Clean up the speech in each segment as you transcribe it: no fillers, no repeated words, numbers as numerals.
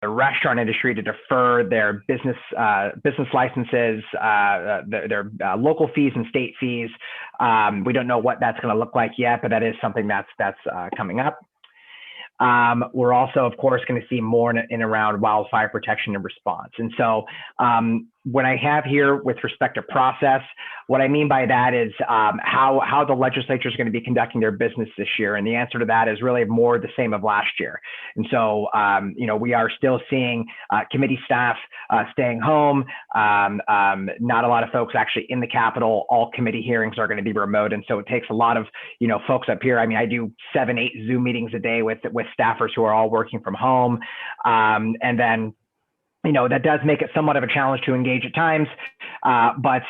the restaurant industry to defer their business licenses, their local fees and state fees. We don't know what that's going to look like yet, but that is something that's coming up. We're also, of course, going to see more in around wildfire protection and response. And so what I have here with respect to process, what I mean by that is how the legislature is going to be conducting their business this year. And the answer to that is really more the same of last year. And so, we are still seeing committee staff staying home. Not a lot of folks actually in the Capitol. All committee hearings are going to be remote. And so it takes a lot of, folks up here. I mean, I do 7-8 Zoom meetings a day with staffers who are all working from home. And then, that does make it somewhat of a challenge to engage at times, but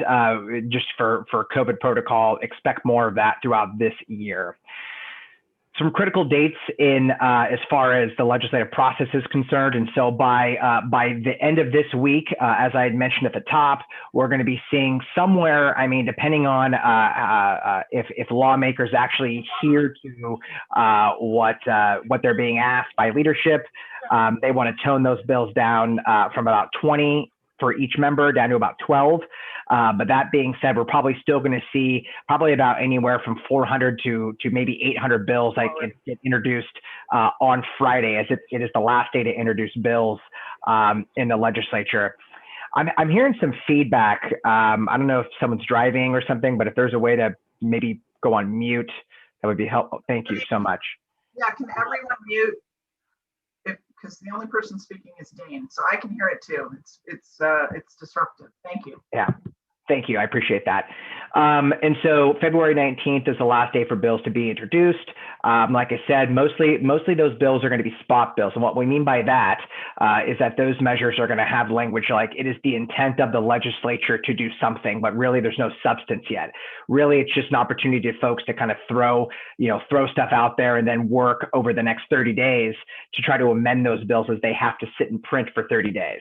just for COVID protocol, expect more of that throughout this year. Some critical dates in as far as the legislative process is concerned. And so by the end of this week, as I had mentioned at the top, we're going to be seeing somewhere, depending on if lawmakers actually hear to what they're being asked by leadership, they want to tone those bills down from about 20 for each member down to about 12. But that being said, we're probably still going to see probably about anywhere from 400 to maybe 800 bills get introduced on Friday, as it is the last day to introduce bills in the legislature. I'm hearing some feedback. I don't know if someone's driving or something, but if there's a way to maybe go on mute, that would be helpful. Thank you so much. Yeah, can everyone mute? Because the only person speaking is Dane, so I can hear it too. It's disruptive. Thank you. Yeah. Thank you. I appreciate that. And so February 19th is the last day for bills to be introduced. Like I said, mostly those bills are going to be spot bills. And what we mean by that is that those measures are going to have language like it is the intent of the legislature to do something, but really there's no substance yet. Really, it's just an opportunity to folks to kind of throw stuff out there and then work over the next 30 days to try to amend those bills as they have to sit in print for 30 days.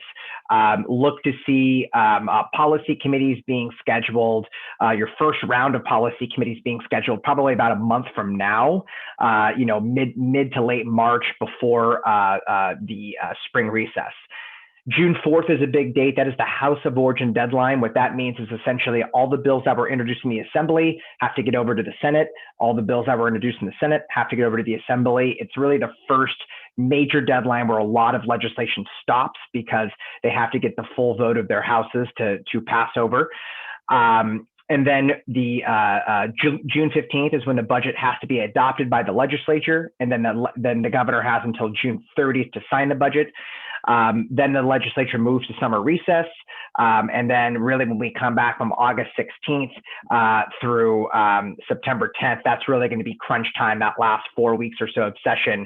Look to see policy committees being scheduled, your first round of policy committees being scheduled probably about a month from now, mid to late March before the spring recess. June 4th is a big date. That is the House of Origin deadline. What that means is essentially all the bills that were introduced in the Assembly have to get over to the Senate. All the bills that were introduced in the Senate have to get over to the Assembly. It's really the first major deadline where a lot of legislation stops because they have to get the full vote of their houses to pass over. And then the June 15th is when the budget has to be adopted by the legislature, and then the governor has until June 30th to sign the budget. Then the legislature moves to summer recess, and then really when we come back from August 16th through September 10th, that's really going to be crunch time, that last 4 weeks or so of session,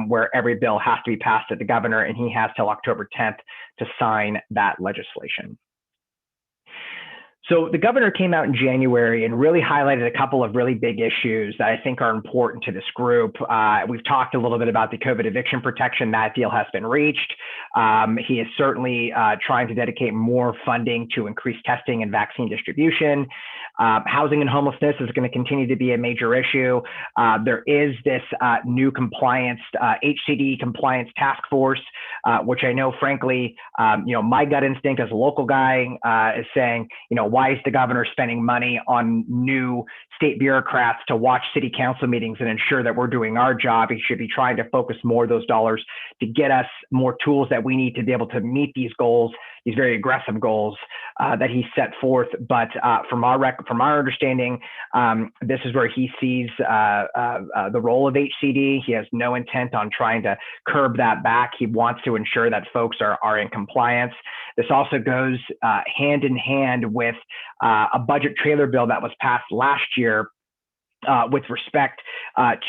where every bill has to be passed at the governor, and he has till October 10th to sign that legislation. So the governor came out in January and really highlighted a couple of really big issues that I think are important to this group. We've talked a little bit about the COVID eviction protection. That deal has been reached. He is certainly trying to dedicate more funding to increase testing and vaccine distribution. Housing and homelessness is going to continue to be a major issue. There is this new compliance, HCD compliance task force, which I know, frankly, my gut instinct as a local guy is saying, why is the governor spending money on new state bureaucrats to watch city council meetings and ensure that we're doing our job? He should be trying to focus more of those dollars to get us more tools that we need to be able to meet these goals, these very aggressive goals that he set forth. But from our understanding, this is where he sees the role of HCD. He has no intent on trying to curb that back. He wants to ensure that folks are in compliance. This also goes hand in hand with a budget trailer bill that was passed last year with respect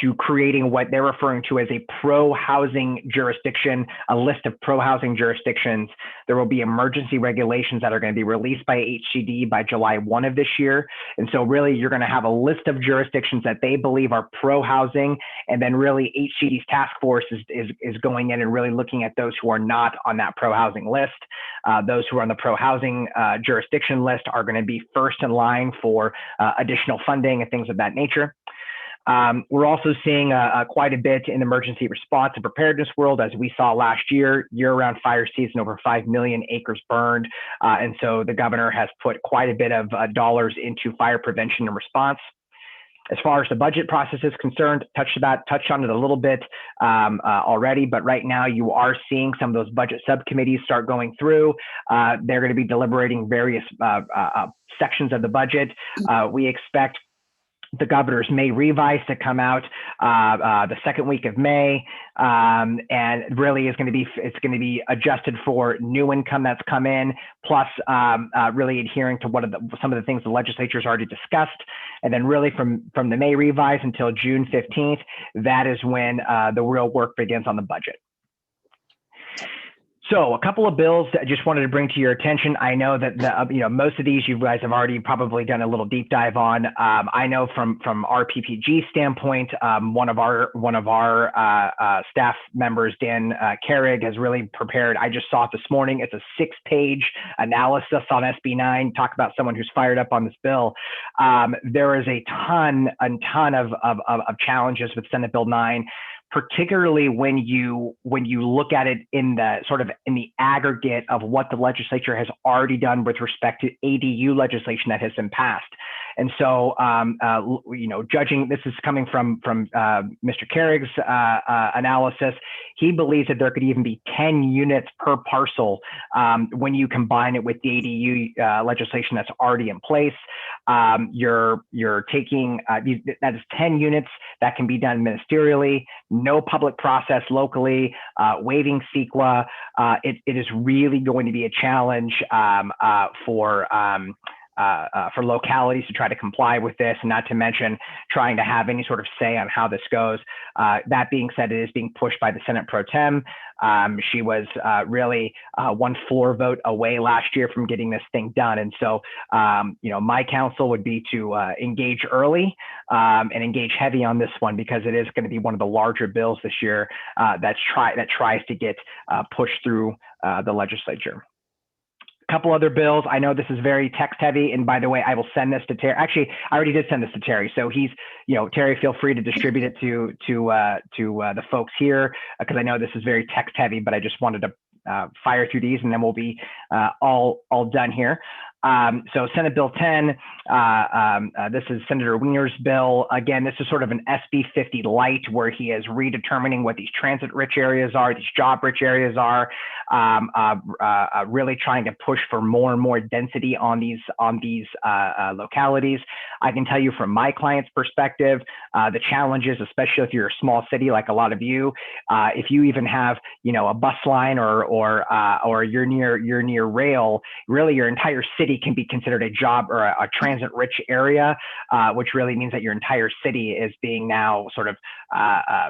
to creating what they're referring to as a pro-housing jurisdiction, a list of pro-housing jurisdictions. There will be emergency regulations that are going to be released by HCD by July 1 of this year. And so really you're going to have a list of jurisdictions that they believe are pro-housing, and then really HCD's task force is going in and really looking at those who are not on that pro-housing list. Those who are on the pro-housing jurisdiction list are going to be first in line for additional funding and things of that nature. We're also seeing quite a bit in the emergency response and preparedness world, as we saw last year, year-round fire season, over 5 million acres burned. And so the governor has put quite a bit of dollars into fire prevention and response. As far as the budget process is concerned, touched on it a little bit already, but right now you are seeing some of those budget subcommittees start going through. They're going to be deliberating various sections of the budget. We expect the governor's May revise to come out the second week of May, and really is going to be adjusted for new income that's come in, plus really adhering to some of the things the legislature's already discussed. And then really from the May revise until June 15th, that is when the real work begins on the budget. So a couple of bills that I just wanted to bring to your attention. I know that most of these you guys have already probably done a little deep dive on. I know from our PPG standpoint, one of our staff members, Dan Carrig, has really prepared. I just saw it this morning. It's a 6-page analysis on SB 9. Talk about someone who's fired up on this bill. There is a ton of challenges with Senate Bill 9. Particularly when you look at it in the aggregate of what the legislature has already done with respect to ADU legislation that has been passed. And so, judging, this is coming from Mr. Carrick's analysis, he believes that there could even be 10 units per parcel when you combine it with the ADU legislation that's already in place. You're taking, that is 10 units that can be done ministerially, no public process locally, waiving CEQA. It is really going to be a challenge for localities to try to comply with this, and not to mention trying to have any sort of say on how this goes. That being said, it is being pushed by the Senate Pro Tem. She was really one floor vote away last year from getting this thing done. And so, my counsel would be to engage early and engage heavy on this one, because it is going to be one of the larger bills this year that tries to get pushed through the legislature. Couple other bills. I know this is very text heavy, and by the way, I will send this to Terry. Actually, I already did send this to Terry, so he's, Terry, feel free to distribute it to the folks here, because I know this is very text heavy, but I just wanted to fire through these, and then we'll be all done here. So Senate Bill 10, this is Senator Wiener's bill. Again, this is sort of an SB 50 light, where he is redetermining what these transit-rich areas are, these job-rich areas are, really trying to push for more and more density on these localities. I can tell you from my client's perspective, the challenges, especially if you're a small city like a lot of you, if you even have a bus line or you're near rail, really your entire city can be considered a job or a transit-rich area, which really means that your entire city is being now sort of,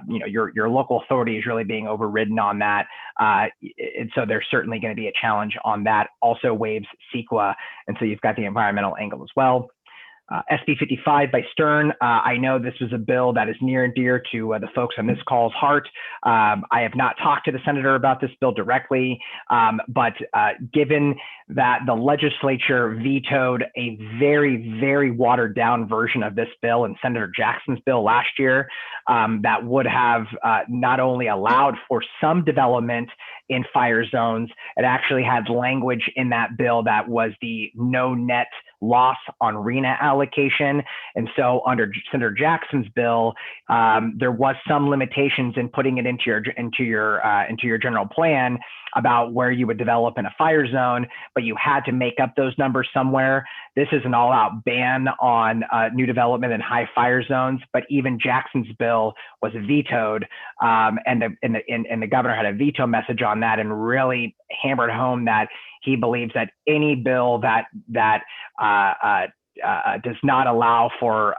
your local authority is really being overridden on that. And so there's certainly going to be a challenge on that. Also waives CEQA, and so you've got the environmental angle as well. SB 55 by Stern. I know this was a bill that is near and dear to the folks on this call's heart. I have not talked to the senator about this bill directly, but given that the legislature vetoed a very, very watered down version of this bill in Senator Jackson's bill last year, that would have not only allowed for some development in fire zones, it actually had language in that bill that was the no net loss on RENA allocation. And so under Senator Jackson's bill, there was some limitations in putting it into your general plan about where you would develop in a fire zone, but you had to make up those numbers somewhere. This is an all-out ban on new development in high fire zones, but even Jackson's bill was vetoed, and the governor had a veto message on that and really hammered home that he believes that any bill that does not allow for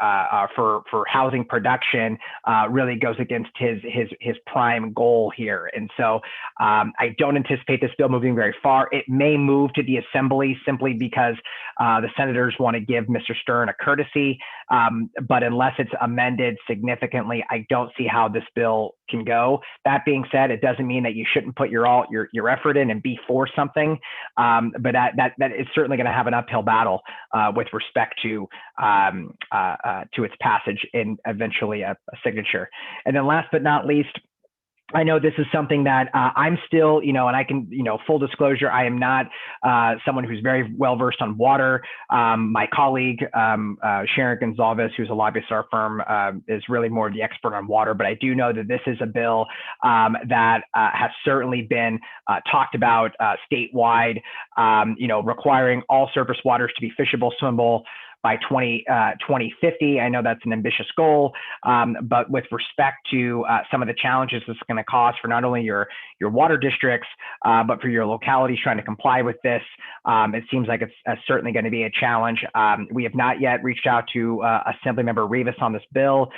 housing production really goes against his prime goal here. And so I don't anticipate this bill moving very far. It may move to the assembly simply because The senators want to give Mr. Stern a courtesy, but unless it's amended significantly, I don't see how this bill can go. That being said, it doesn't mean that you shouldn't put your effort in and be for something, but that is certainly going to have an uphill battle with respect to its passage and eventually a signature. And then last but not least, I know this is something that I'm still, and I can, full disclosure, I am not someone who's very well versed on water. My colleague, Sharon Gonzalez, who's a lobbyist at our firm, is really more the expert on water. But I do know that this is a bill that has certainly been talked about statewide, requiring all surface waters to be fishable, swimmable by 2050. I know that's an ambitious goal, but with respect to some of the challenges it's going to cause for not only your water districts, but for your localities trying to comply with this, it seems like it's certainly going to be a challenge. We have not yet reached out to Assemblymember Rivas on this bill.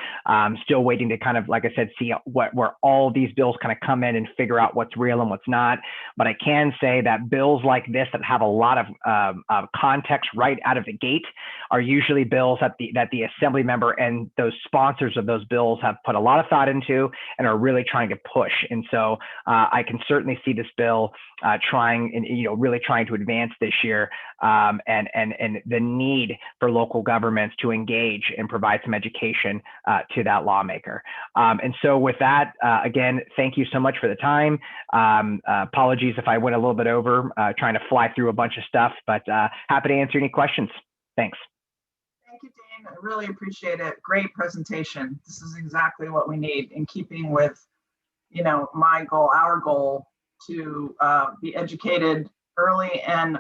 Still waiting to kind of, like I said, see where all these bills kind of come in and figure out what's real and what's not. But I can say that bills like this that have a lot of context right out of the gate are usually bills that the assembly member and those sponsors of those bills have put a lot of thought into and are really trying to push. And so I can certainly see this bill really trying to advance this year, and the need for local governments to engage and provide some education to that lawmaker. And so with that, again, thank you so much for the time. Apologies if I went a little bit over, trying to fly through a bunch of stuff, but happy to answer any questions. Thanks. Thank you, Dane. I really appreciate it. Great presentation. This is exactly what we need in keeping with, my goal, our goal to be educated early and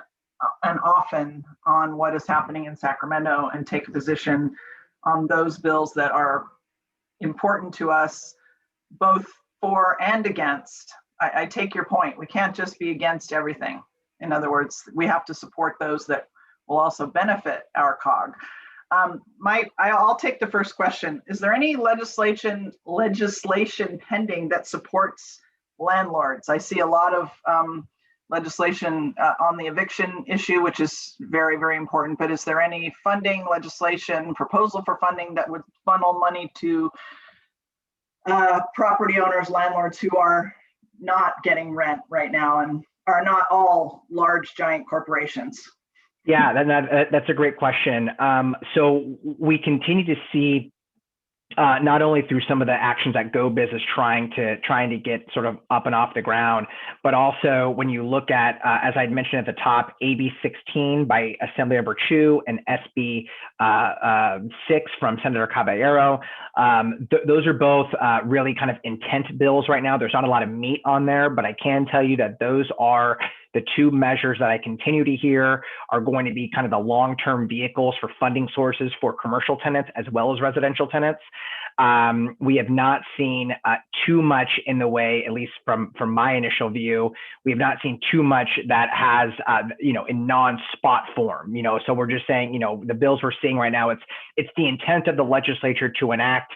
often on what is happening in Sacramento and take a position on those bills that are important to us, both for and against. I take your point. We can't just be against everything. In other words, we have to support those that will also benefit our COG. I'll take the first question. Is there any legislation pending that supports landlords? I see a lot of legislation on the eviction issue, which is very, very important. But is there any funding legislation, proposal for funding that would funnel money to property owners, landlords who are not getting rent right now and are not all large, giant corporations? Yeah, that's a great question. So we continue to see not only through some of the actions that Go Biz is trying to get sort of up and off the ground, but also when you look at, as I'd mentioned at the top, AB 16 by Assemblymember Chu and SB 6 from Senator Caballero. Those are both really kind of intent bills right now. There's not a lot of meat on there, but I can tell you that those are the two measures that I continue to hear are going to be kind of the long-term vehicles for funding sources for commercial tenants as well as residential tenants. We have not seen too much in the way, at least from my initial view, we have not seen too much that has, in non-spot form, so we're just saying, the bills we're seeing right now, it's the intent of the legislature to enact,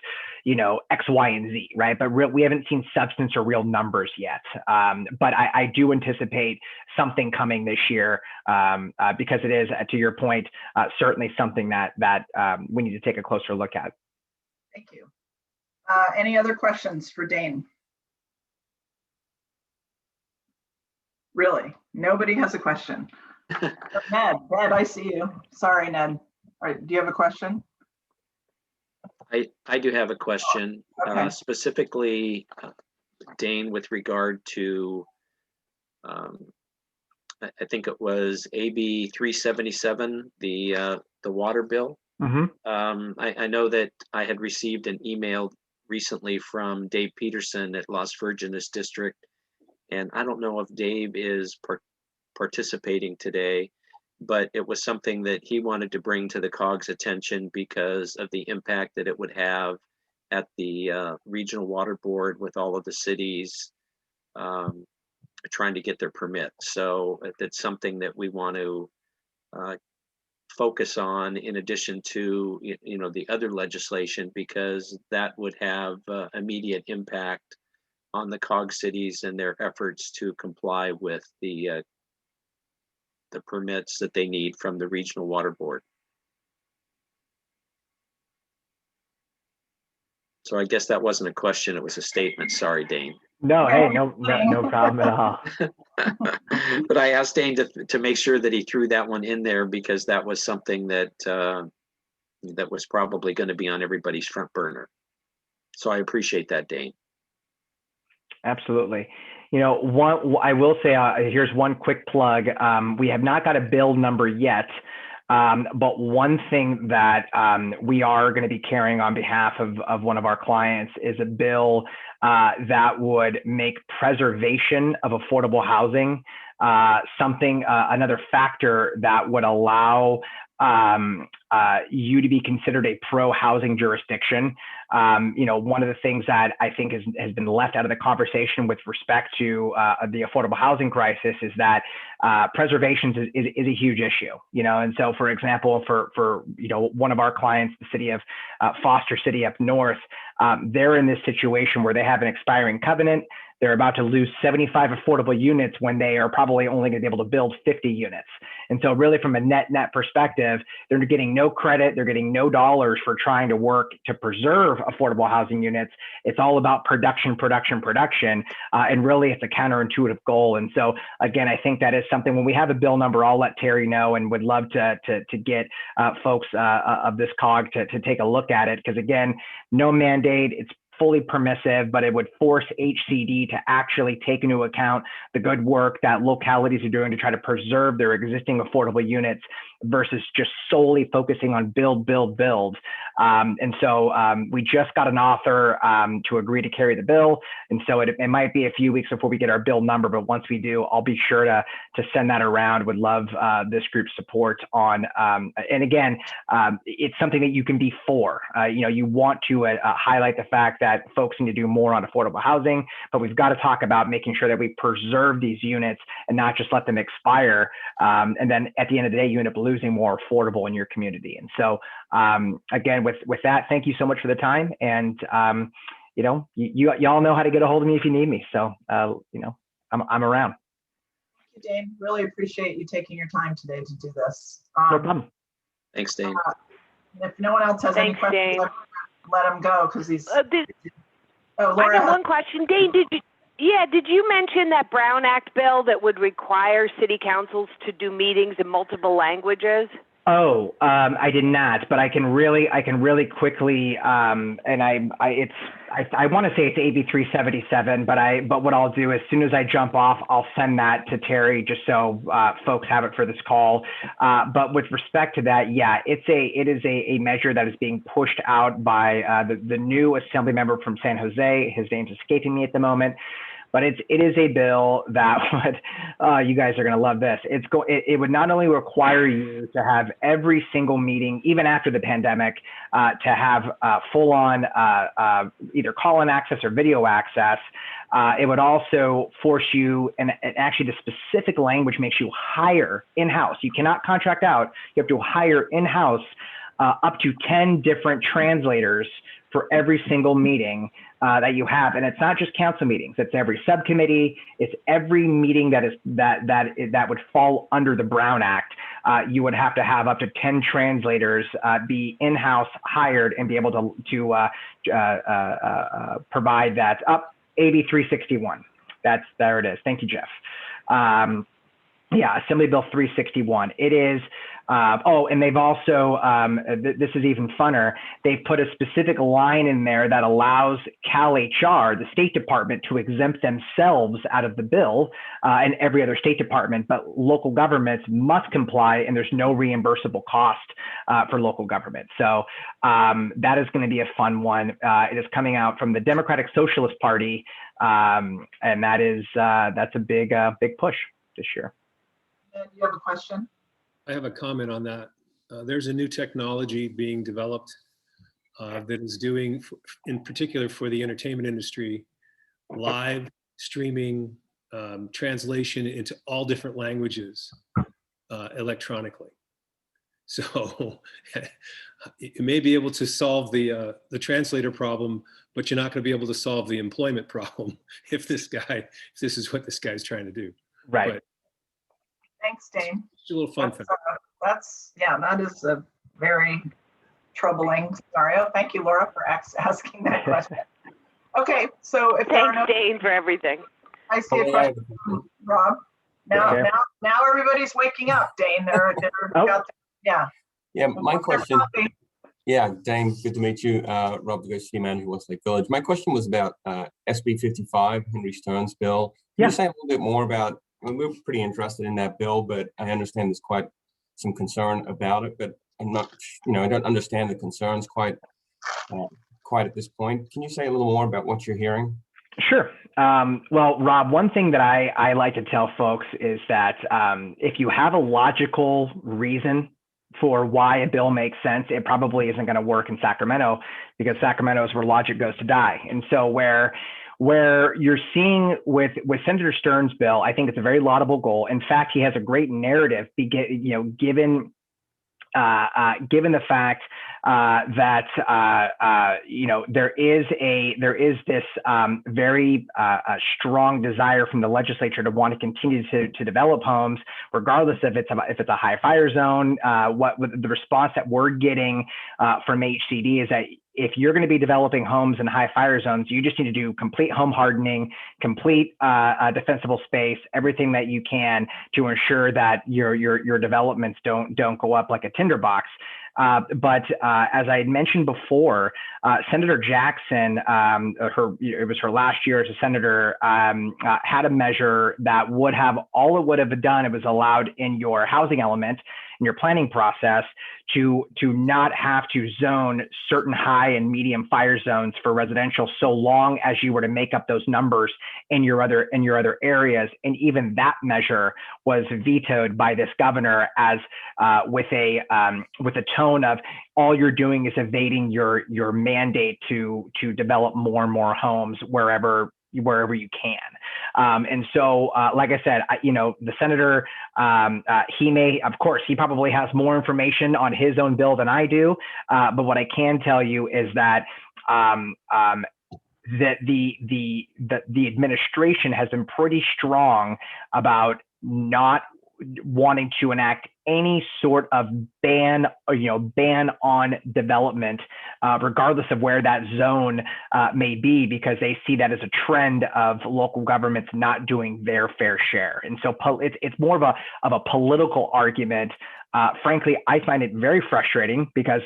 X, Y, and Z, right? But we haven't seen substance or real numbers yet. But I do anticipate something coming this year because it is, to your point, certainly something that we need to take a closer look at. Thank you. Any other questions for Dane? Really? Nobody has a question? Ned, I see you. Sorry, Ned. All right, do you have a question? I do have a question, Okay. Specifically, Dane, with regard to, I think it was AB 377, the water bill. Mm-hmm. I know that I had received an email recently from Dave Peterson at Las Virgenes District, and I don't know if Dave is participating today, but it was something that he wanted to bring to the COG's attention because of the impact that it would have at the regional water board with all of the cities trying to get their permit. So that's something that we want to focus on in addition to the other legislation, because that would have immediate impact on the COG cities and their efforts to comply with the the permits that they need from the Regional Water Board. So I guess that wasn't a question, it was a statement. Sorry, Dane. No, hey, no problem at all. But I asked Dane to make sure that he threw that one in there, because that was something that that was probably going to be on everybody's front burner. So I appreciate that, Dane. Absolutely. You know, I will say, here's one quick plug. We have not got a bill number yet, but one thing that we are going to be carrying on behalf of one of our clients is a bill that would make preservation of affordable housing another factor that would allow you to be considered a pro-housing jurisdiction. You know, one of the things that I think has been left out of the conversation with respect to the affordable housing crisis is that preservation is a huge issue. You know, and so, for example, for you know, one of our clients, the city of Foster City up north, they're in this situation where they have an expiring covenant. They're about to lose 75 affordable units when they are probably only going to be able to build 50 units. And so really, from a net perspective, they're getting no credit. They're getting no dollars for trying to work to preserve affordable housing units. It's all about production. And really, it's a counterintuitive goal. And so, again, I think that is something, when we have a bill number, I'll let Terry know, and would love to get folks of this COG to take a look at it. Because again, no mandate. It's fully permissive, but it would force HCD to actually take into account the good work that localities are doing to try to preserve their existing affordable units versus just solely focusing on build. And so we just got an author to agree to carry the bill. And so it might be a few weeks before we get our bill number, but once we do, I'll be sure to send that around. Would love this group's support on, and again, it's something that you can be for. You know, you want to highlight the fact that folks need to do more on affordable housing, but we've got to talk about making sure that we preserve these units and not just let them expire. And then at the end of the day, you end up losing more affordable in your community. And so again, with that, thank you so much for the time. And you know, y'all know how to get a hold of me if you need me. So you know, I'm around. Thank you, Dane. Really appreciate you taking your time today to do this. No problem. Thanks, Dane. If no one else has any questions, let him go, because he's. Laura, I got one question, Dane. Did you mention that Brown Act bill that would require city councils to do meetings in multiple languages? Oh, I did not, but I can really quickly, and I want to say it's AB 377, but what I'll do, as soon as I jump off, I'll send that to Terry just so folks have it for this call. But with respect to that, yeah, it is a measure that is being pushed out by the new assembly member from San Jose. His name's escaping me at the moment. But it is a bill that would, you guys are going to love this. It would not only require you to have every single meeting, even after the pandemic, to have full on either call-in access or video access. It would also force you, and actually the specific language makes you hire in-house. You cannot contract out. You have to hire in-house up to 10 different translators for every single meeting that you have. And it's not just council meetings, it's every subcommittee, it's every meeting that would fall under the Brown Act. You would have to have up to 10 translators be in-house hired and be able to provide that. Up AB 361. There it is. Thank you, Jeff. Yeah, Assembly Bill 361. It is, and they've also, this is even funner, they've put a specific line in there that allows Cal HR, the State Department, to exempt themselves out of the bill and every other state department, but local governments must comply, and there's no reimbursable cost for local government. So that is going to be a fun one. It is coming out from the Democratic Socialist Party, and that's a big push this year. You have a question? I have a comment on that. There's a new technology being developed that is doing, in particular for the entertainment industry, live streaming translation into all different languages electronically. So you may be able to solve the translator problem, but you're not going to be able to solve the employment problem if this is what this guy's trying to do. Right. But Thanks, Dane. Just a little fun fact. That is a very troubling scenario. Thank you, Laura, for asking that question. Okay, so if there are Thanks, Dane, for everything. I see a question from Rob. Now everybody's waking up, Dane. Yeah, my question. Yeah, Dane, good to meet you. Rob, the city manager who Westlake Village. My question was about SB 55, Henry Stern's bill. Can you say a little bit more about, I mean, we're pretty interested in that bill, but I understand there's quite some concern about it, but I'm not, I don't understand the concerns quite at this point. Can you say a little more about what you're hearing? Sure. Well, Rob, one thing that I like to tell folks is that if you have a logical reason for why a bill makes sense, it probably isn't going to work in Sacramento, because Sacramento is where logic goes to die. And so where you're seeing with Senator Stern's bill, I think it's a very laudable goal. In fact, he has a great narrative, given the fact that there is this very strong desire from the legislature to want to continue to develop homes, regardless if it's a high fire zone. The response that we're getting from HCD is that if you're going to be developing homes in high fire zones, you just need to do complete home hardening, complete defensible space, everything that you can to ensure that your developments don't go up like a tinderbox. But as I had mentioned before, Senator Jackson, it was her last year as a senator, had a measure that would have, all it would have done, it was allowed in your housing element, in your planning process, to not have to zone certain high and medium fire zones for residential, so long as you were to make up those numbers in your other areas. And even that measure was vetoed by this governor as with a tone of, all you're doing is evading your mandate to develop more and more homes wherever you can. And so, like I said, the senator, he probably has more information on his own bill than I do. But what I can tell you is that that the administration has been pretty strong about not wanting to enact any sort of ban on development, regardless of where that zone may be, because they see that as a trend of local governments not doing their fair share. And so it's more of a political argument. Frankly, I find it very frustrating, because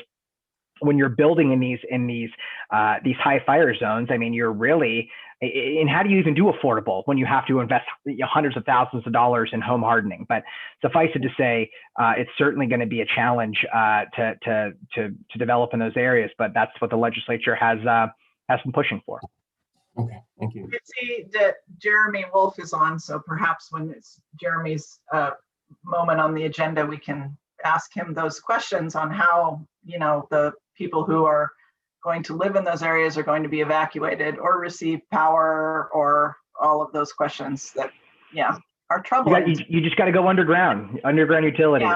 when you're building in these high fire zones, I mean, you're really, and how do you even do affordable when you have to invest hundreds of thousands of dollars in home hardening? But suffice it to say, it's certainly going to be a challenge to develop in those areas. But that's what the legislature has been pushing for. Okay, thank you. I see that Jeremy Wolf is on, so perhaps when it's Jeremy's moment on the agenda, we can ask him those questions on how the people who are going to live in those areas are going to be evacuated or receive power, or all of those questions that are troubling. You just got to go underground utilities.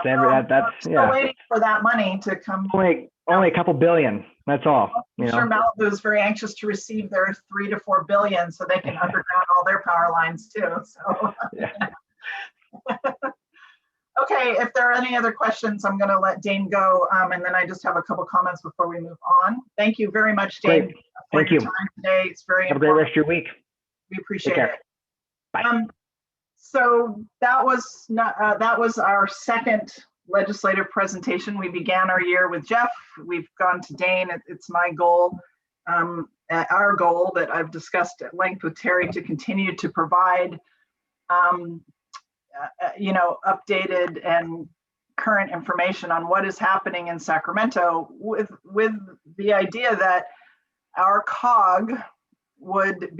Still waiting for that money to come. Only a couple billion. That's all. I'm sure Malibu is very anxious to receive their $3 to $4 billion so they can underground all their power lines too. So. Okay, if there are any other questions, I'm going to let Dane go, and then I just have a couple comments before we move on. Thank you very much, Dane. Thank you. Time today. It's very Have a great rest of your week. We appreciate it. Bye. So that was our second legislative presentation. We began our year with Jeff. We've gone to Dane. It's my goal, our goal that I've discussed at length with Terry, to continue to provide updated and current information on what is happening in Sacramento, with the idea that our COG would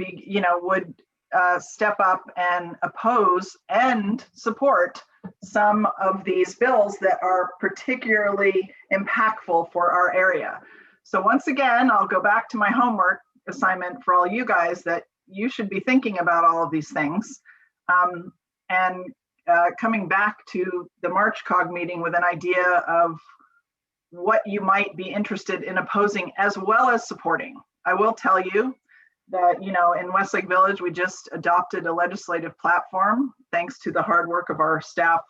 step up and oppose and support some of these bills that are particularly impactful for our area. So once again, I'll go back to my homework assignment for all you guys, that you should be thinking about all of these things. And coming back to the March COG meeting with an idea of what you might be interested in opposing as well as supporting. I will tell you that, you know, in Westlake Village, we just adopted a legislative platform, thanks to the hard work of our staff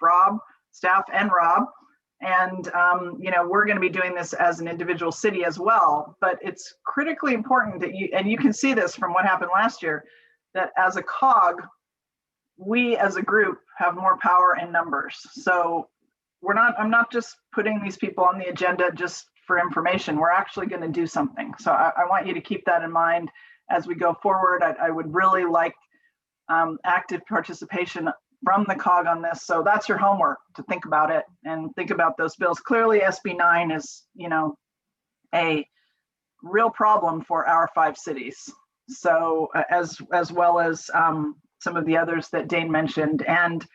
and Rob. And, you know, we're going to be doing this as an individual city as well, but it's critically important that you can see this from what happened last year, that as a COG, we as a group have more power in numbers. So I'm not just putting these people on the agenda just for information. We're actually going to do something. So I want you to keep that in mind as we go forward. I would really like active participation from the COG on this. So that's your homework, to think about it and think about those bills. Clearly SB 9 is, you know, a real problem for our 5 cities. So as well as some of the others that Dane mentioned, and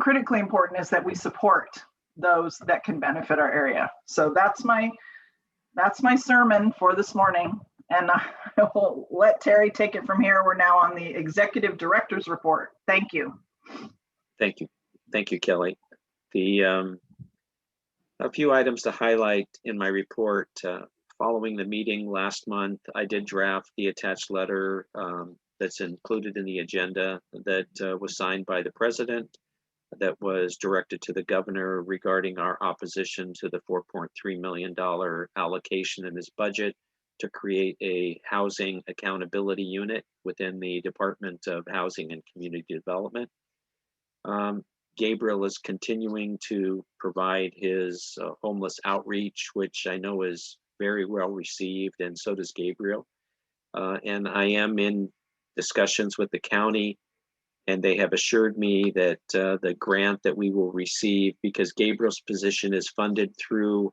critically important is that we support those that can benefit our area. So that's my sermon for this morning. And I will let Terry take it from here. We're now on the executive director's report. Thank you. Thank you. Thank you, Kelly. A few items to highlight in my report. Following the meeting last month, I did draft the attached letter that's included in the agenda that was signed by the president, that was directed to the governor regarding our opposition to the $4.3 million allocation in his budget to create a housing accountability unit within the Department of Housing and Community Development. Gabriel is continuing to provide his homeless outreach, which I know is very well received, and so does Gabriel. And I am in discussions with the county, and they have assured me that the grant that we will receive, because Gabriel's position is funded through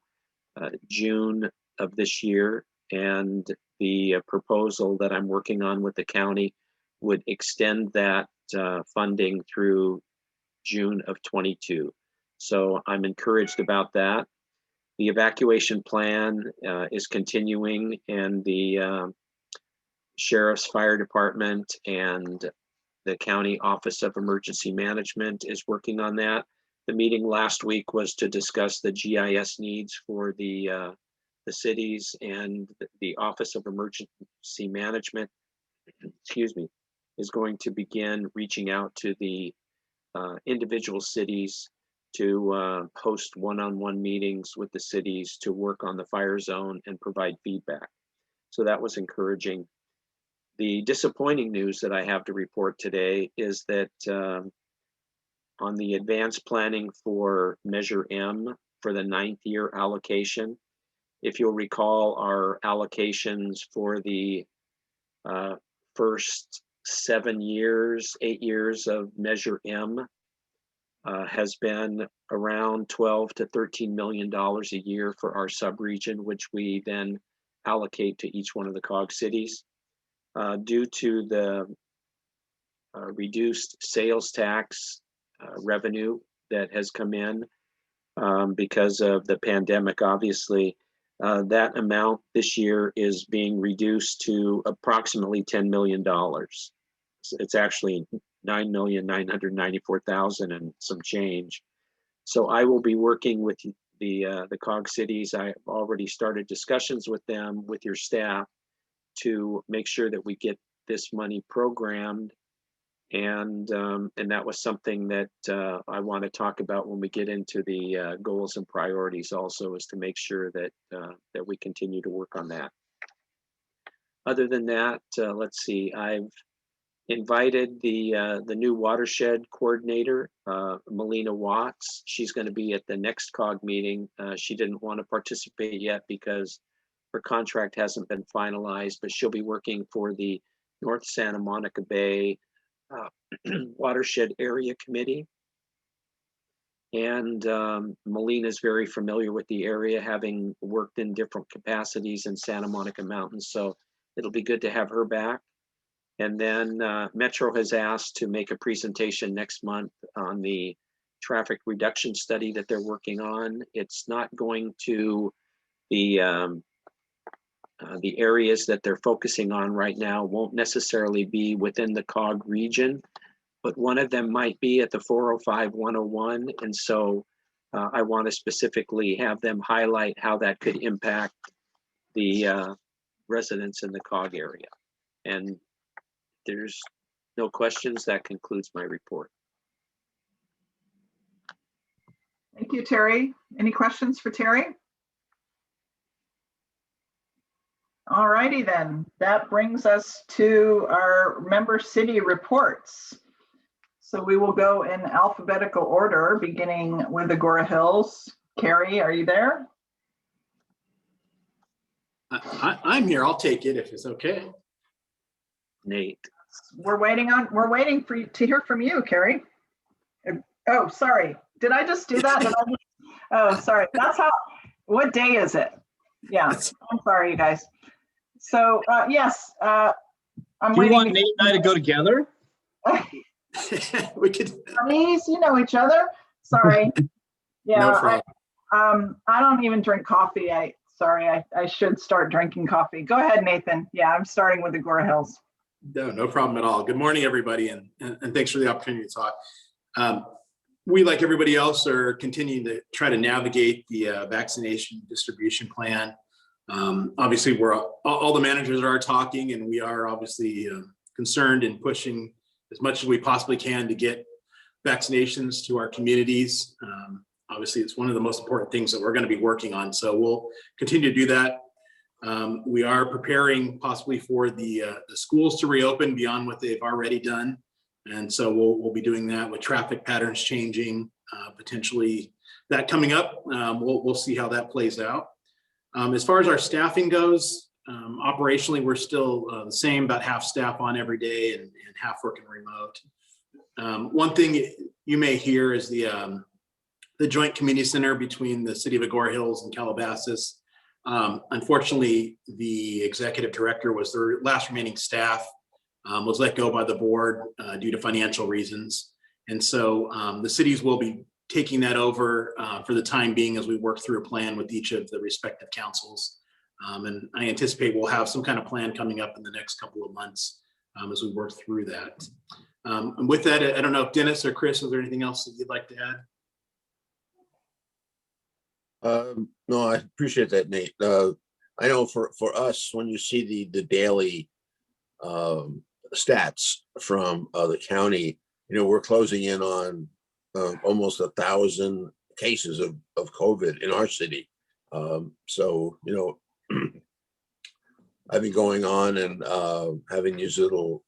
June of this year, and the proposal that I'm working on with the county would extend that funding through June of 22. So I'm encouraged about that. The evacuation plan is continuing, and the Sheriff's Fire Department and the County Office of Emergency Management is working on that. The meeting last week was to discuss the GIS needs for the cities, and the Office of Emergency Management, excuse me, is going to begin reaching out to the individual cities to host one-on-one meetings with the cities to work on the fire zone and provide feedback. So that was encouraging. The disappointing news that I have to report today is that on the advanced planning for Measure M for the 9th year allocation, if you'll recall, our allocations for the first 8 years of Measure M has been around $12 to $13 million a year for our subregion, which we then allocate to each one of the COG cities. Due to the reduced sales tax revenue that has come in because of the pandemic, obviously, that amount this year is being reduced to approximately $10 million. It's actually $9,994,000 and some change. So I will be working with the COG cities. I've already started discussions with them, with your staff, to make sure that we get this money programmed. And that was something that I want to talk about when we get into the goals and priorities also, is to make sure that that we continue to work on that. Other than that, let's see, I've invited the new watershed coordinator, Melina Watts. She's going to be at the next COG meeting. She didn't want to participate yet because her contract hasn't been finalized, but she'll be working for the North Santa Monica Bay Watershed Area Committee. And Melina is very familiar with the area, having worked in different capacities in Santa Monica Mountains. So it'll be good to have her back. And then Metro has asked to make a presentation next month on the traffic reduction study that they're working on. It's not going to the areas that they're focusing on right now won't necessarily be within the COG region, but one of them might be at the 405, 101. And so I want to specifically have them highlight how that could impact the residents in the COG area. And there's no questions. That concludes my report. Thank you, Terry. Any questions for Terry? All righty then. That brings us to our member city reports. So we will go in alphabetical order, beginning with Agora Hills. Carrie, are you there? I'm here. I'll take it if it's okay. Nate. We're waiting for you to hear from you, Carrie. Oh, sorry. Did I just do that? Oh, sorry. That's how. What day is it? Yeah. I'm sorry, you guys. So yes, I'm Do you waiting. want Nate and I to go together? We could. Please, you know each other. Sorry. Yeah. No problem. I don't even drink coffee. I should start drinking coffee. Go ahead, Nathan. Yeah, I'm starting with Agora Hills. No problem at all. Good morning, everybody, and thanks for the opportunity to talk. We, like everybody else, are continuing to try to navigate the vaccination distribution plan. Obviously, all the managers are talking, and we are obviously concerned and pushing as much as we possibly can to get vaccinations to our communities. Obviously, it's one of the most important things that we're going to be working on. So we'll continue to do that. We are preparing possibly for the schools to reopen beyond what they've already done. And so we'll be doing that with traffic patterns changing, potentially that coming up. We'll see how that plays out. As far as our staffing goes, operationally, we're still the same, about half staff on every day and half working remote. One thing you may hear is the Joint Community Center between the city of Agora Hills and Calabasas. Unfortunately, the executive director was the last remaining staff, was let go by the board due to financial reasons. And so the cities will be taking that over for the time being as we work through a plan with each of the respective councils. And I anticipate we'll have some kind of plan coming up in the next couple of months as we work through that. And with that, I don't know if Dennis or Chris, is there anything else that you'd like to add? No, I appreciate that, Nate. I know for us, when you see the daily stats from the county, we're closing in on almost 1,000 cases of COVID in our city. So, I've been going on and having these little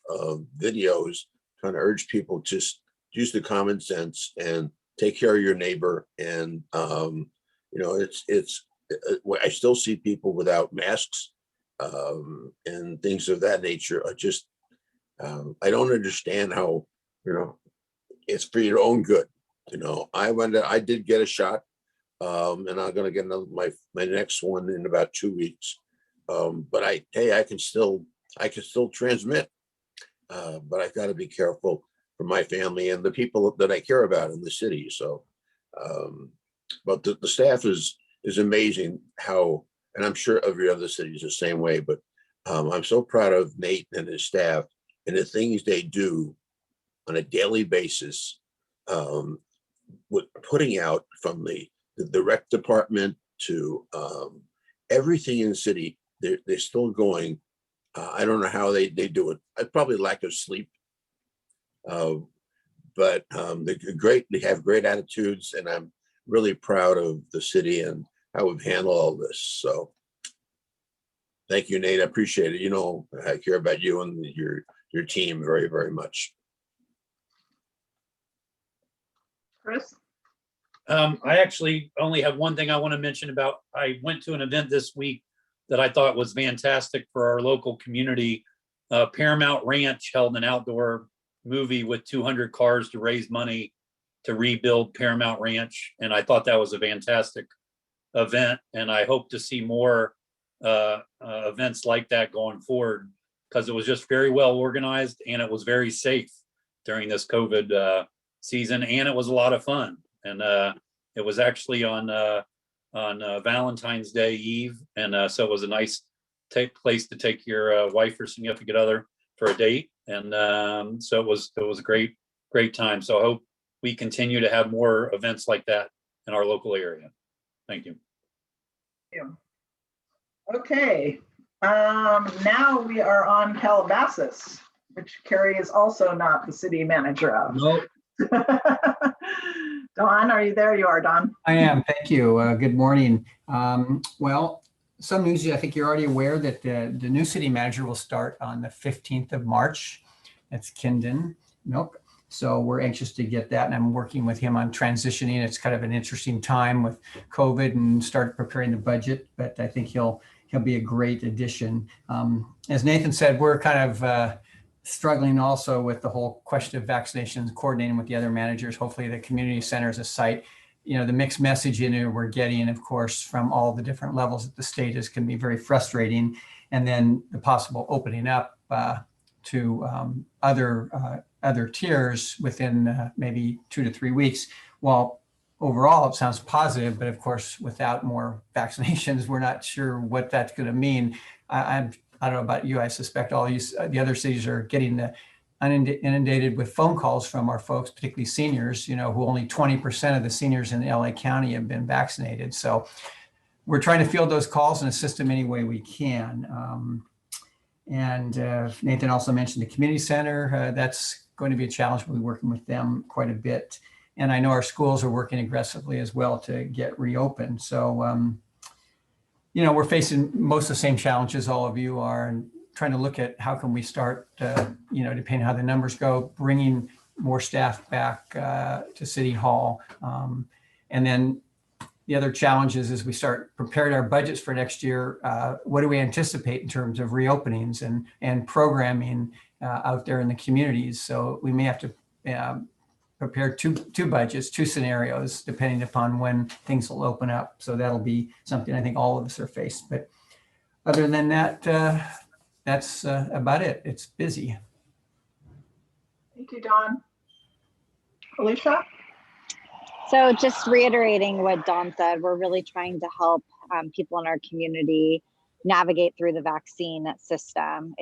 videos trying to urge people to just use the common sense and take care of your neighbor. And I still see people without masks and things of that nature. I don't understand how, it's for your own good. I did get a shot and I'm going to get my next one in about 2 weeks. But I can still transmit, but I've got to be careful for my family and the people that I care about in the city. So, but the staff is amazing how, and I'm sure every other city is the same way, but I'm so proud of Nate and his staff and the things they do on a daily basis, with putting out from the rec department to everything in the city. They're still going. I don't know how they do it. Probably lack of sleep. But they're great. They have great attitudes, and I'm really proud of the city and how we've handled all this. So thank you, Nate. I appreciate it. I care about you and your team very, very much. Chris? I actually only have one thing I want to mention about. I went to an event this week that I thought was fantastic for our local community. Paramount Ranch held an outdoor movie with 200 cars to raise money to rebuild Paramount Ranch. And I thought that was a fantastic event. And I hope to see more events like that going forward, because it was just very well organized and it was very safe during this COVID season. And it was a lot of fun. And it was actually on Valentine's Day Eve. And so it was a nice place to take your wife or significant other for a date. And so it was a great time. So I hope we continue to have more events like that in our local area. Thank you. Thank you. Okay, Now we are on Calabasas, which Carrie is also not the city manager of. Nope. Don, are you there? You are, Don. I am. Thank you. Good morning. Well, some news. I think you're already aware that the new city manager will start on the 15th of March. That's Kendon Milk. So we're anxious to get that, and I'm working with him on transitioning. It's kind of an interesting time with COVID and start preparing the budget, but I think he'll be a great addition. As Nathan said, we're kind of struggling also with the whole question of vaccinations, coordinating with the other managers. Hopefully the community center is a site. You know, the mixed messaging we're getting, of course, from all the different levels at the state can be very frustrating. And then the possible opening up to other tiers within maybe 2 to 3 weeks. Well, overall, it sounds positive, but of course, without more vaccinations, we're not sure what that's going to mean. I don't know about you. I suspect all the other cities are getting inundated with phone calls from our folks, particularly seniors, who only 20% of the seniors in LA County have been vaccinated. So we're trying to field those calls and assist them any way we can. And Nathan also mentioned the community center. That's going to be a challenge. We'll be working with them quite a bit. And I know our schools are working aggressively as well to get reopened. So, we're facing most of the same challenges all of you are, and trying to look at how can we start, depending on how the numbers go, bringing more staff back to City Hall. And then the other challenges as we start preparing our budgets for next year, what do we anticipate in terms of reopenings and programming out there in the communities? So we may have to prepare two budgets, 2 scenarios, depending upon when things will open up. So that'll be something I think all of us are faced. But other than that, that's about it. It's busy. Thank you, Don. Alicia? So just reiterating what Don said, we're really trying to help people in our community navigate through the vaccine system.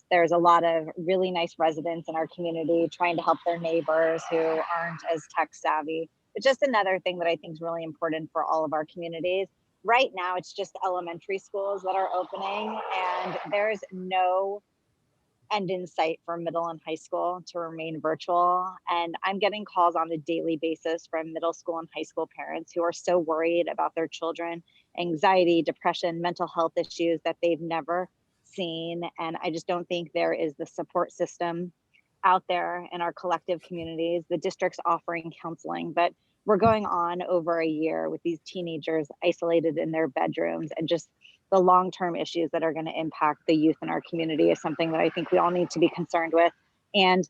There's a lot of really nice residents in our community trying to help their neighbors who aren't as tech savvy. But just another thing that I think is really important for all of our communities. Right now, it's just elementary schools that are opening, and there's no end in sight for middle and high school to remain virtual. And I'm getting calls on a daily basis from middle school and high school parents who are so worried about their children, anxiety, depression, mental health issues that they've never seen. And I just don't think there is the support system out there in our collective communities. The district's offering counseling, but we're going on over a year with these teenagers isolated in their bedrooms, and just the long-term issues that are going to impact the youth in our community is something that I think we all need to be concerned with. And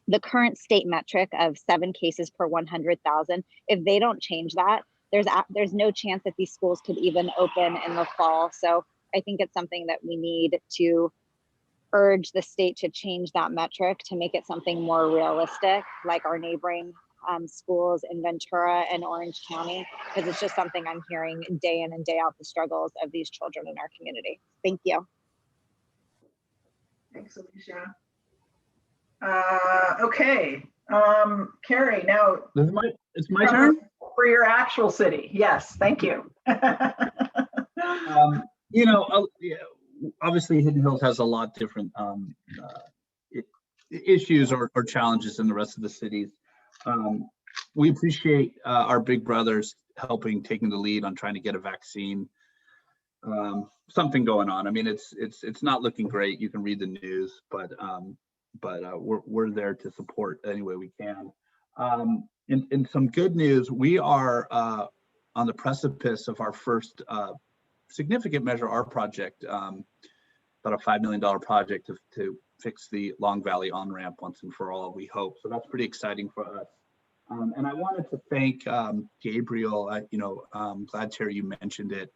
the current state metric of 7 cases per 100,000, if they don't change that, there's no chance that these schools could even open in the fall. So I think it's something that we need to urge the state to change that metric to make it something more realistic, like our neighboring schools in Ventura and Orange County, because it's just something I'm hearing day in and day out, the struggles of these children in our community. Thank you. Thanks, Alicia. Okay, Carrie, now it's my turn for your actual city. Yes, thank you. Obviously Hidden Hills has a lot different issues or challenges than the rest of the cities. We appreciate our big brothers taking the lead on trying to get a vaccine. Something going on. I mean, it's not looking great. You can read the news, but we're there to support any way we can. In some good news, we are on the precipice of our first significant measure, our project, about a $5 million project to fix the Long Valley on-ramp once and for all, we hope. So that's pretty exciting for us. And I wanted to thank Gabriel. I'm glad, Terry, you mentioned it.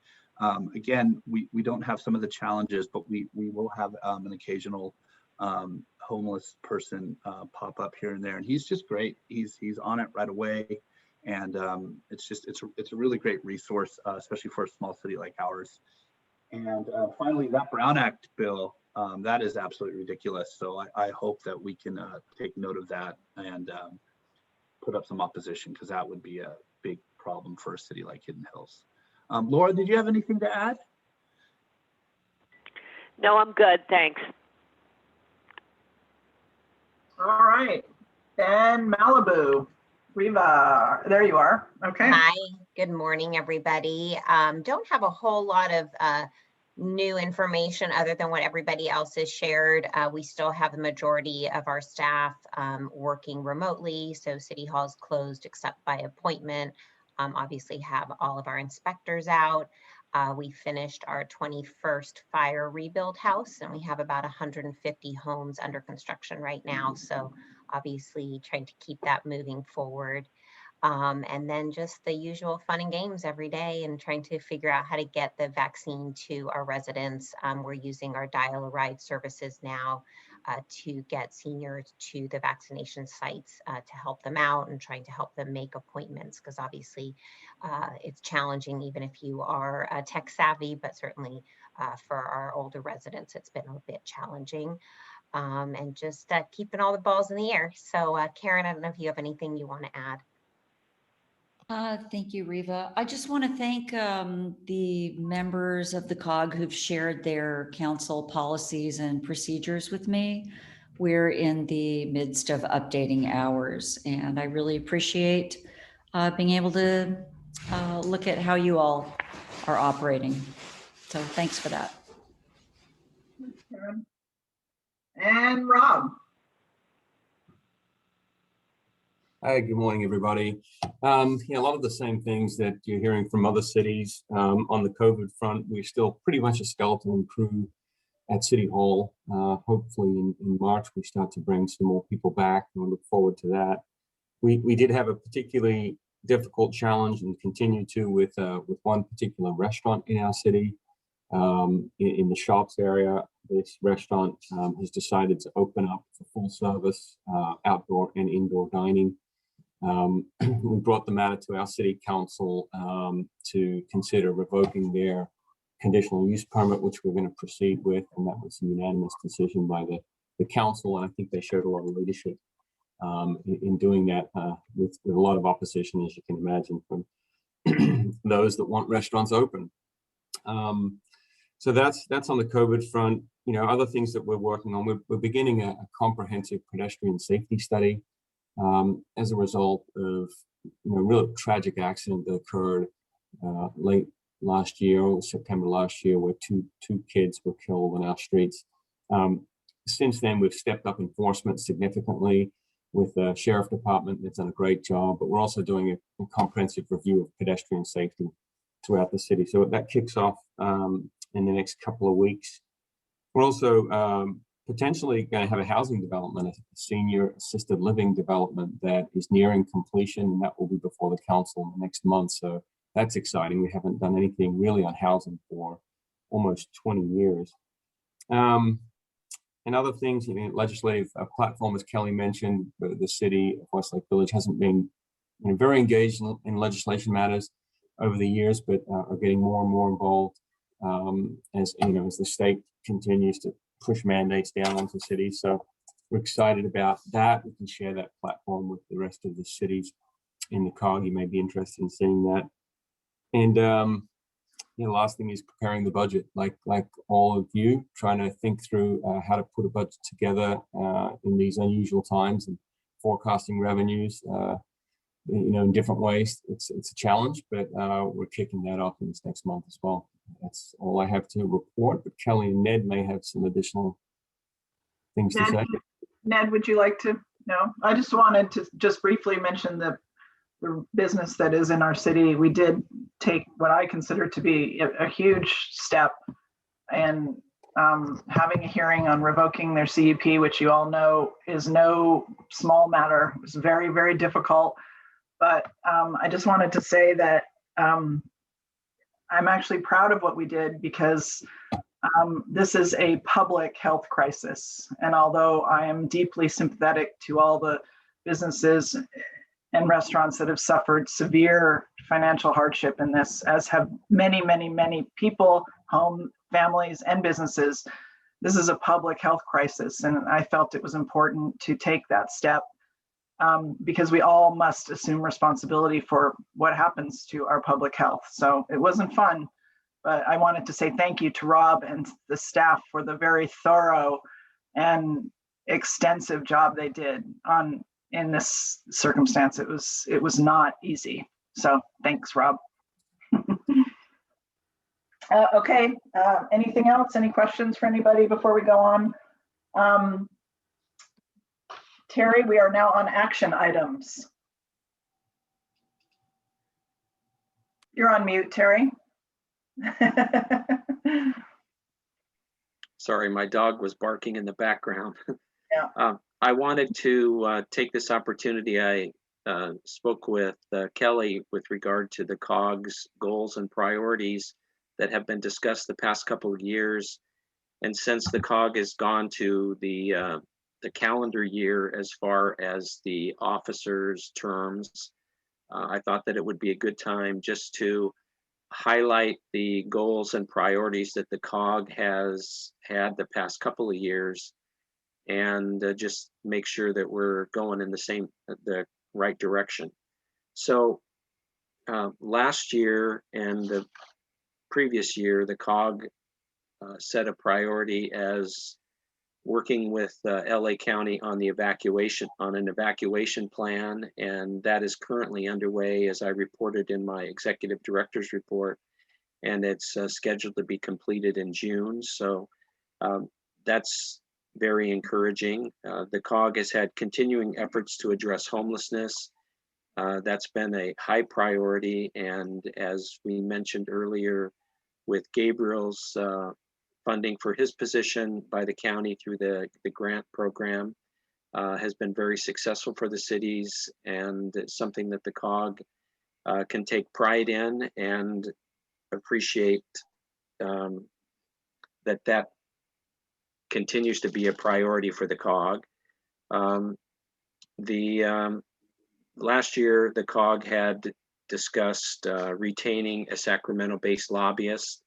Again, we don't have some of the challenges, but we will have an occasional homeless person pop up here and there, and he's just great. He's on it right away, and it's a really great resource, especially for a small city like ours. And finally, that Brown Act bill, that is absolutely ridiculous. So I hope that we can take note of that and put up some opposition, because that would be a big problem for a city like Hidden Hills. Laura, did you have anything to add? No, I'm good, thanks. All right, and Malibu, Riva, there you are. Okay. Hi, good morning, everybody. Don't have a whole lot of new information other than what everybody else has shared. We still have the majority of our staff working remotely, so City Hall is closed except by appointment. Obviously have all of our inspectors out. We finished our 21st fire rebuild house, and we have about 150 homes under construction right now. So obviously trying to keep that moving forward. And then just the usual fun and games every day and trying to figure out how to get the vaccine to our residents. We're using our dial-a-ride services now to get seniors to the vaccination sites to help them out and trying to help them make appointments, because obviously it's challenging even if you are tech savvy, but certainly for our older residents, it's been a bit challenging. And just keeping all the balls in the air. So Karen, I don't know if you have anything you want to add. Thank you, Riva. I just want to thank the members of the COG who've shared their council policies and procedures with me. We're in the midst of updating ours, and I really appreciate being able to look at how you all are operating. So thanks for that. Thanks, Karen. And Rob. Hi, good morning, everybody. Yeah, a lot of the same things that you're hearing from other cities. On the COVID front, we're still pretty much a skeleton crew at City Hall. Hopefully in March, we start to bring some more people back, and we look forward to that. We did have a particularly difficult challenge and continue to with one particular restaurant in our city. In the shops area, this restaurant has decided to open up for full service outdoor and indoor dining. We brought the matter to our city council to consider revoking their conditional use permit, which we're going to proceed with, and that was a unanimous decision by the council, and I think they showed a lot of leadership in doing that with a lot of opposition, as you can imagine, from those that want restaurants open. So that's on the COVID front. You know, other things that we're working on, we're beginning a comprehensive pedestrian safety study as a result of real tragic accident that occurred late last year, or September last year, where two kids were killed on our streets. Since then, we've stepped up enforcement significantly with the sheriff department. That's done a great job, but we're also doing a comprehensive review of pedestrian safety throughout the city. So that kicks off in the next couple of weeks. We're also potentially going to have a housing development, a senior assisted living development that is nearing completion, and that will be before the council in the next month. So that's exciting. We haven't done anything really on housing for almost 20 years. And other things, legislative platform, as Kelly mentioned, the city of Westlake Village hasn't been very engaged in legislation matters over the years, but are getting more and more involved as the state continues to push mandates down onto cities. So we're excited about that. We can share that platform with the rest of the cities in the COG. You may be interested in seeing that. And the last thing is preparing the budget, like all of you, trying to think through how to put a budget together in these unusual times and forecasting revenues in different ways. It's a challenge, but we're kicking that off in this next month as well. That's all I have to report, but Kelly and Ned may have some additional things to say. Ned, would you like to? No, I just wanted to just briefly mention the business that is in our city. We did take what I consider to be a huge step in having a hearing on revoking their CUP, which you all know is no small matter. It was very, very difficult. But I just wanted to say that I'm actually proud of what we did, because this is a public health crisis. And although I am deeply sympathetic to all the businesses and restaurants that have suffered severe financial hardship in this, as have many, many, many people, home, families, and businesses, this is a public health crisis. And I felt it was important to take that step because we all must assume responsibility for what happens to our public health. So it wasn't fun, but I wanted to say thank you to Rob and the staff for the very thorough and extensive job they did in this circumstance. It was not easy. So thanks, Rob. Okay, anything else? Any questions for anybody before we go on? Terry, we are now on action items. You're on mute, Terry. Sorry, my dog was barking in the background. Yeah. I wanted to take this opportunity. I spoke with Kelly with regard to the COG's goals and priorities that have been discussed the past couple of years. And since the COG has gone to the calendar year as far as the officers' terms, I thought that it would be a good time just to highlight the goals and priorities that the COG has had the past couple of years, and just make sure that we're going in the right direction. So last year and the previous year, the COG set a priority as working with LA County on an evacuation plan, and that is currently underway, as I reported in my executive director's report, and it's scheduled to be completed in June. So that's very encouraging. The COG has had continuing efforts to address homelessness. That's been a high priority, and as we mentioned earlier, with Gabriel's funding for his position by the county through the grant program has been very successful for the cities, and it's something that the COG can take pride in and appreciate that continues to be a priority for the COG. Last year, the COG had discussed retaining a Sacramento-based lobbyist,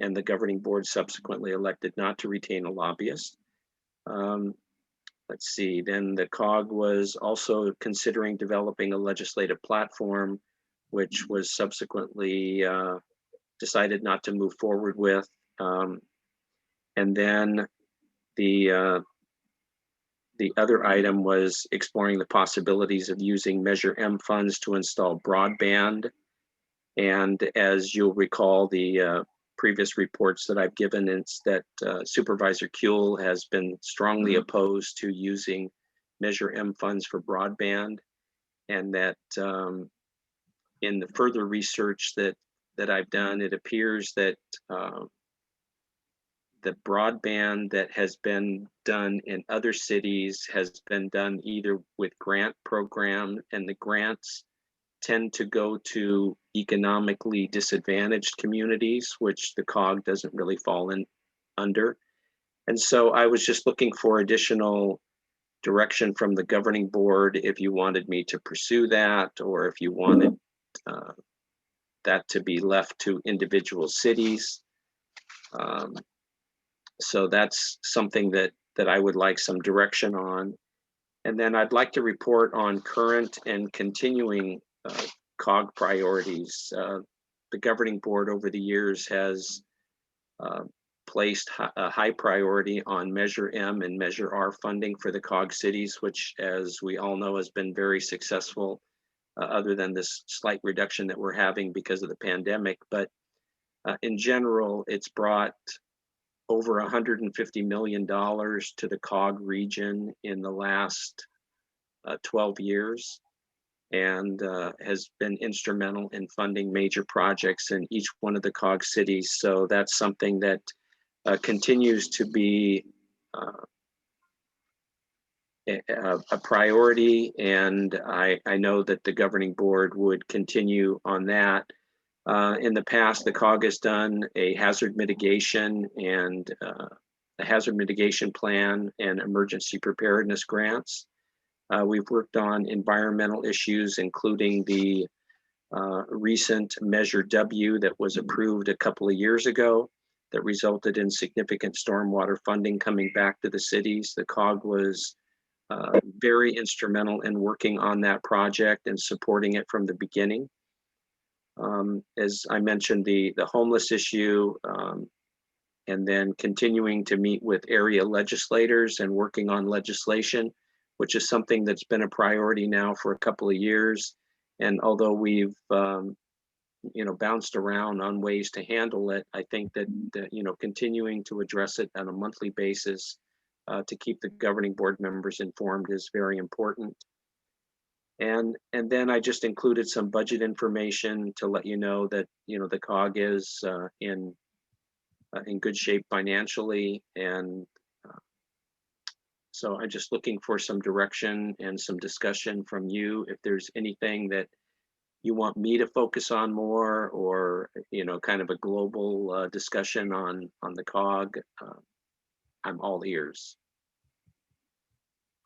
and the governing board subsequently elected not to retain a lobbyist. Let's see, then the COG was also considering developing a legislative platform, which was subsequently decided not to move forward with. And then the other item was exploring the possibilities of using Measure M funds to install broadband. And as you'll recall, the previous reports that I've given, it's that Supervisor Kuehl has been strongly opposed to using Measure M funds for broadband, and that in the further research that I've done, it appears that the broadband that has been done in other cities has been done either with grant program, and the grants tend to go to economically disadvantaged communities, which the COG doesn't really fall in under. And so I was just looking for additional direction from the governing board if you wanted me to pursue that, or if you wanted that to be left to individual cities. So that's something that I would like some direction on. And then I'd like to report on current and continuing COG priorities. The governing board over the years has placed a high priority on Measure M and Measure R funding for the COG cities, which, as we all know, has been very successful, other than this slight reduction that we're having because of the pandemic. But in general, it's brought over $150 million to the COG region in the last 12 years, and has been instrumental in funding major projects in each one of the COG cities. So that's something that continues to be a priority, and I know that the governing board would continue on that. In the past, the COG has done a hazard mitigation and a hazard mitigation plan and emergency preparedness grants. We've worked on environmental issues, including the recent Measure W that was approved a couple of years ago that resulted in significant stormwater funding coming back to the cities. The COG was very instrumental in working on that project and supporting it from the beginning. As I mentioned, the homeless issue, and then continuing to meet with area legislators and working on legislation, which is something that's been a priority now for a couple of years. And although we've bounced around on ways to handle it, I think that continuing to address it on a monthly basis to keep the governing board members informed is very important. And then I just included some budget information to let you know that the COG is in good shape financially, and so I'm just looking for some direction and some discussion from you. If there's anything that you want me to focus on more, or kind of a global discussion on the COG, I'm all ears.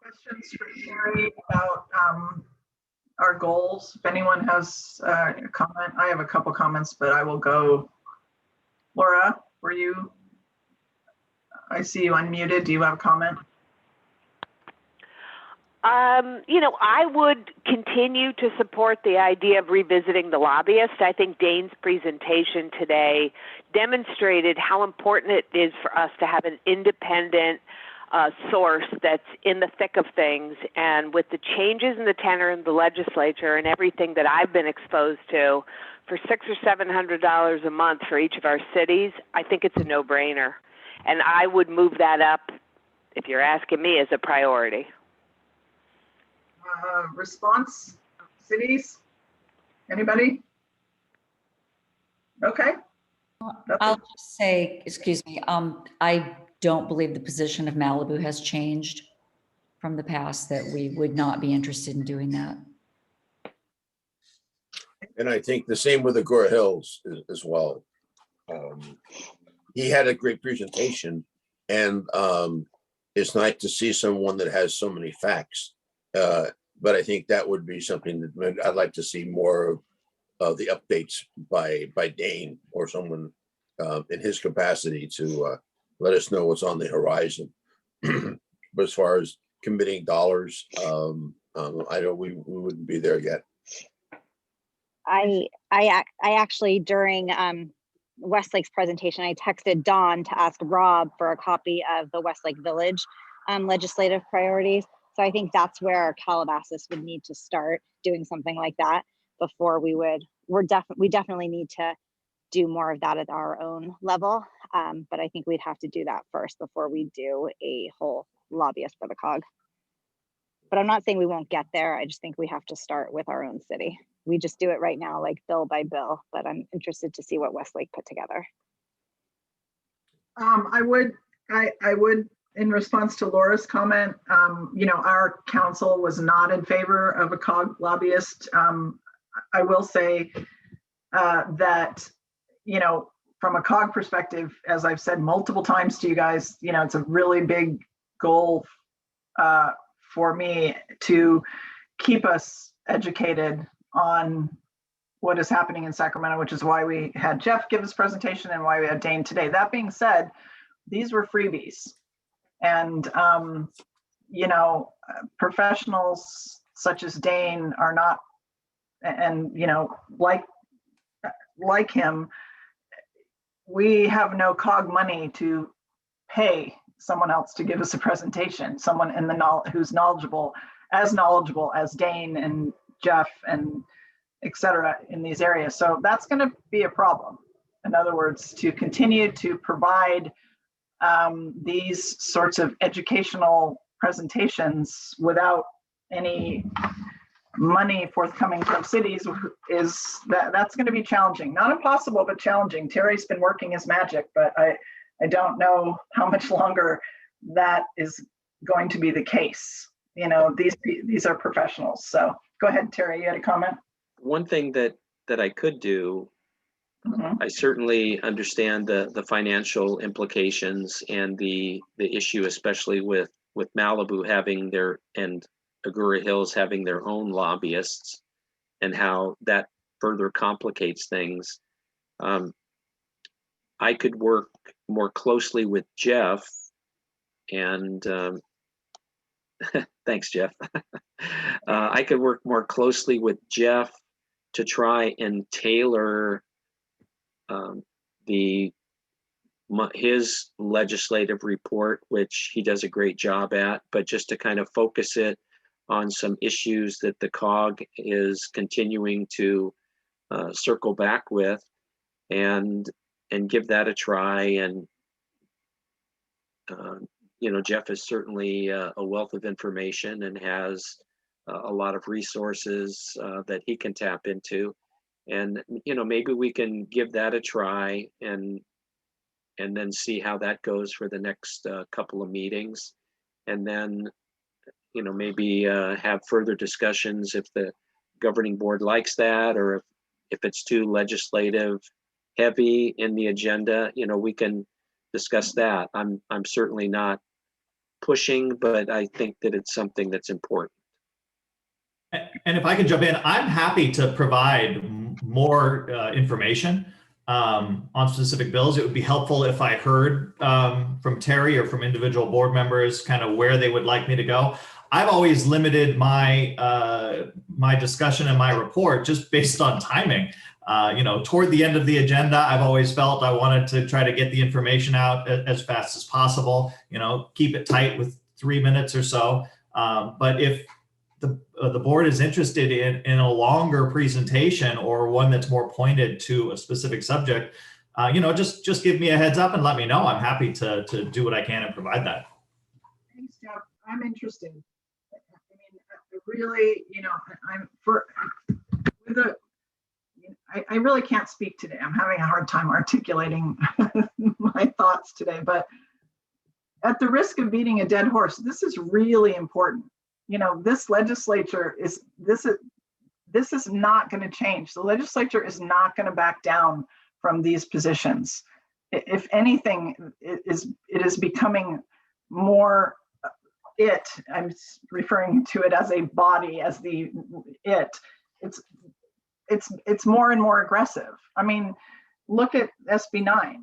Questions for Terry about our goals? If anyone has a comment, I have a couple comments, but I will go. Laura, I see you unmuted. Do you have a comment? I would continue to support the idea of revisiting the lobbyist. I think Dane's presentation today demonstrated how important it is for us to have an independent source that's in the thick of things. And with the changes in the tenor in the legislature and everything that I've been exposed to, for $600 or $700 a month for each of our cities, I think it's a no-brainer. And I would move that up, if you're asking me, as a priority. Response, cities, anybody? Okay. I'll just say, excuse me, I don't believe the position of Malibu has changed from the past, that we would not be interested in doing that. And I think the same with Agora Hills as well. He had a great presentation, and it's nice to see someone that has so many facts. But I think that would be something that I'd like to see more of the updates by Dane or someone in his capacity to let us know what's on the horizon. But as far as committing dollars, I know we wouldn't be there yet. I actually, during Westlake's presentation, I texted Dawn to ask Rob for a copy of the Westlake Village legislative priorities. So I think that's where Calabasas would need to start doing something like that before we definitely need to do more of that at our own level. But I think we'd have to do that first before we do a whole lobbyist for the COG. But I'm not saying we won't get there. I just think we have to start with our own city. We just do it right now, like bill by bill, but I'm interested to see what Westlake put together. I would, in response to Laura's comment, our council was not in favor of a COG lobbyist. I will say that, from a COG perspective, as I've said multiple times to you guys, it's a really big goal for me to keep us educated on what is happening in Sacramento, which is why we had Jeff give his presentation and why we had Dane today. That being said, these were freebies. And, professionals such as Dane are not, and, like him, we have no COG money to pay someone else to give us a presentation, someone who's knowledgeable as Dane and Jeff and et cetera in these areas. So that's going to be a problem. In other words, to continue to provide these sorts of educational presentations without any money forthcoming from cities that's going to be challenging. Not impossible, but challenging. Terry's been working his magic, but I don't know how much longer that is going to be the case. These are professionals. So go ahead, Terry, you had a comment? One thing that I could do, I certainly understand the financial implications and the issue, especially with Malibu having and Agora Hills having their own lobbyists, and how that further complicates things. I could work more closely with Jeff, and thanks, Jeff. I could work more closely with Jeff to try and tailor his legislative report, which he does a great job at, but just to kind of focus it on some issues that the COG is continuing to circle back with, and give that a try. And Jeff is certainly a wealth of information and has a lot of resources that he can tap into. And maybe we can give that a try and then see how that goes for the next couple of meetings, and then maybe have further discussions if the governing board likes that, or if it's too legislative heavy in the agenda, we can discuss that. I'm certainly not pushing, but I think that it's something that's important. And if I can jump in, I'm happy to provide more information on specific bills. It would be helpful if I heard from Terry or from individual board members kind of where they would like me to go. I've always limited my my discussion and my report just based on timing. Toward the end of the agenda, I've always felt I wanted to try to get the information out as fast as possible, keep it tight with 3 minutes or so. But if the board is interested in a longer presentation or one that's more pointed to a specific subject, just give me a heads up and let me know. I'm happy to do what I can and provide that. Thanks, Jeff. I'm interested. I mean, really, I really can't speak today. I'm having a hard time articulating my thoughts today, but at the risk of beating a dead horse, this is really important. This legislature this is not going to change. The legislature is not going to back down from these positions. If anything, it is becoming more I'm referring to it as a body, as it's more and more aggressive. I mean, look at SB 9.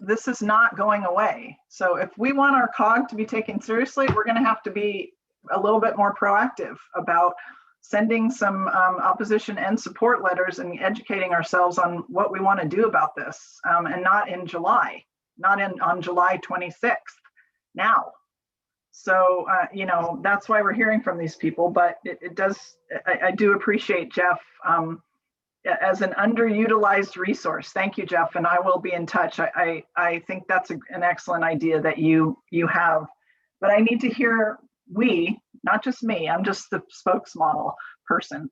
This is not going away. So if we want our COG to be taken seriously, we're going to have to be a little bit more proactive about sending some opposition and support letters and educating ourselves on what we want to do about this, and not in July, on July 26th now. So, that's why we're hearing from these people, but I do appreciate Jeff as an underutilized resource. Thank you, Jeff, and I will be in touch. I think that's an excellent idea that you have, but I need to hear not just me, I'm just the spokesmodel person.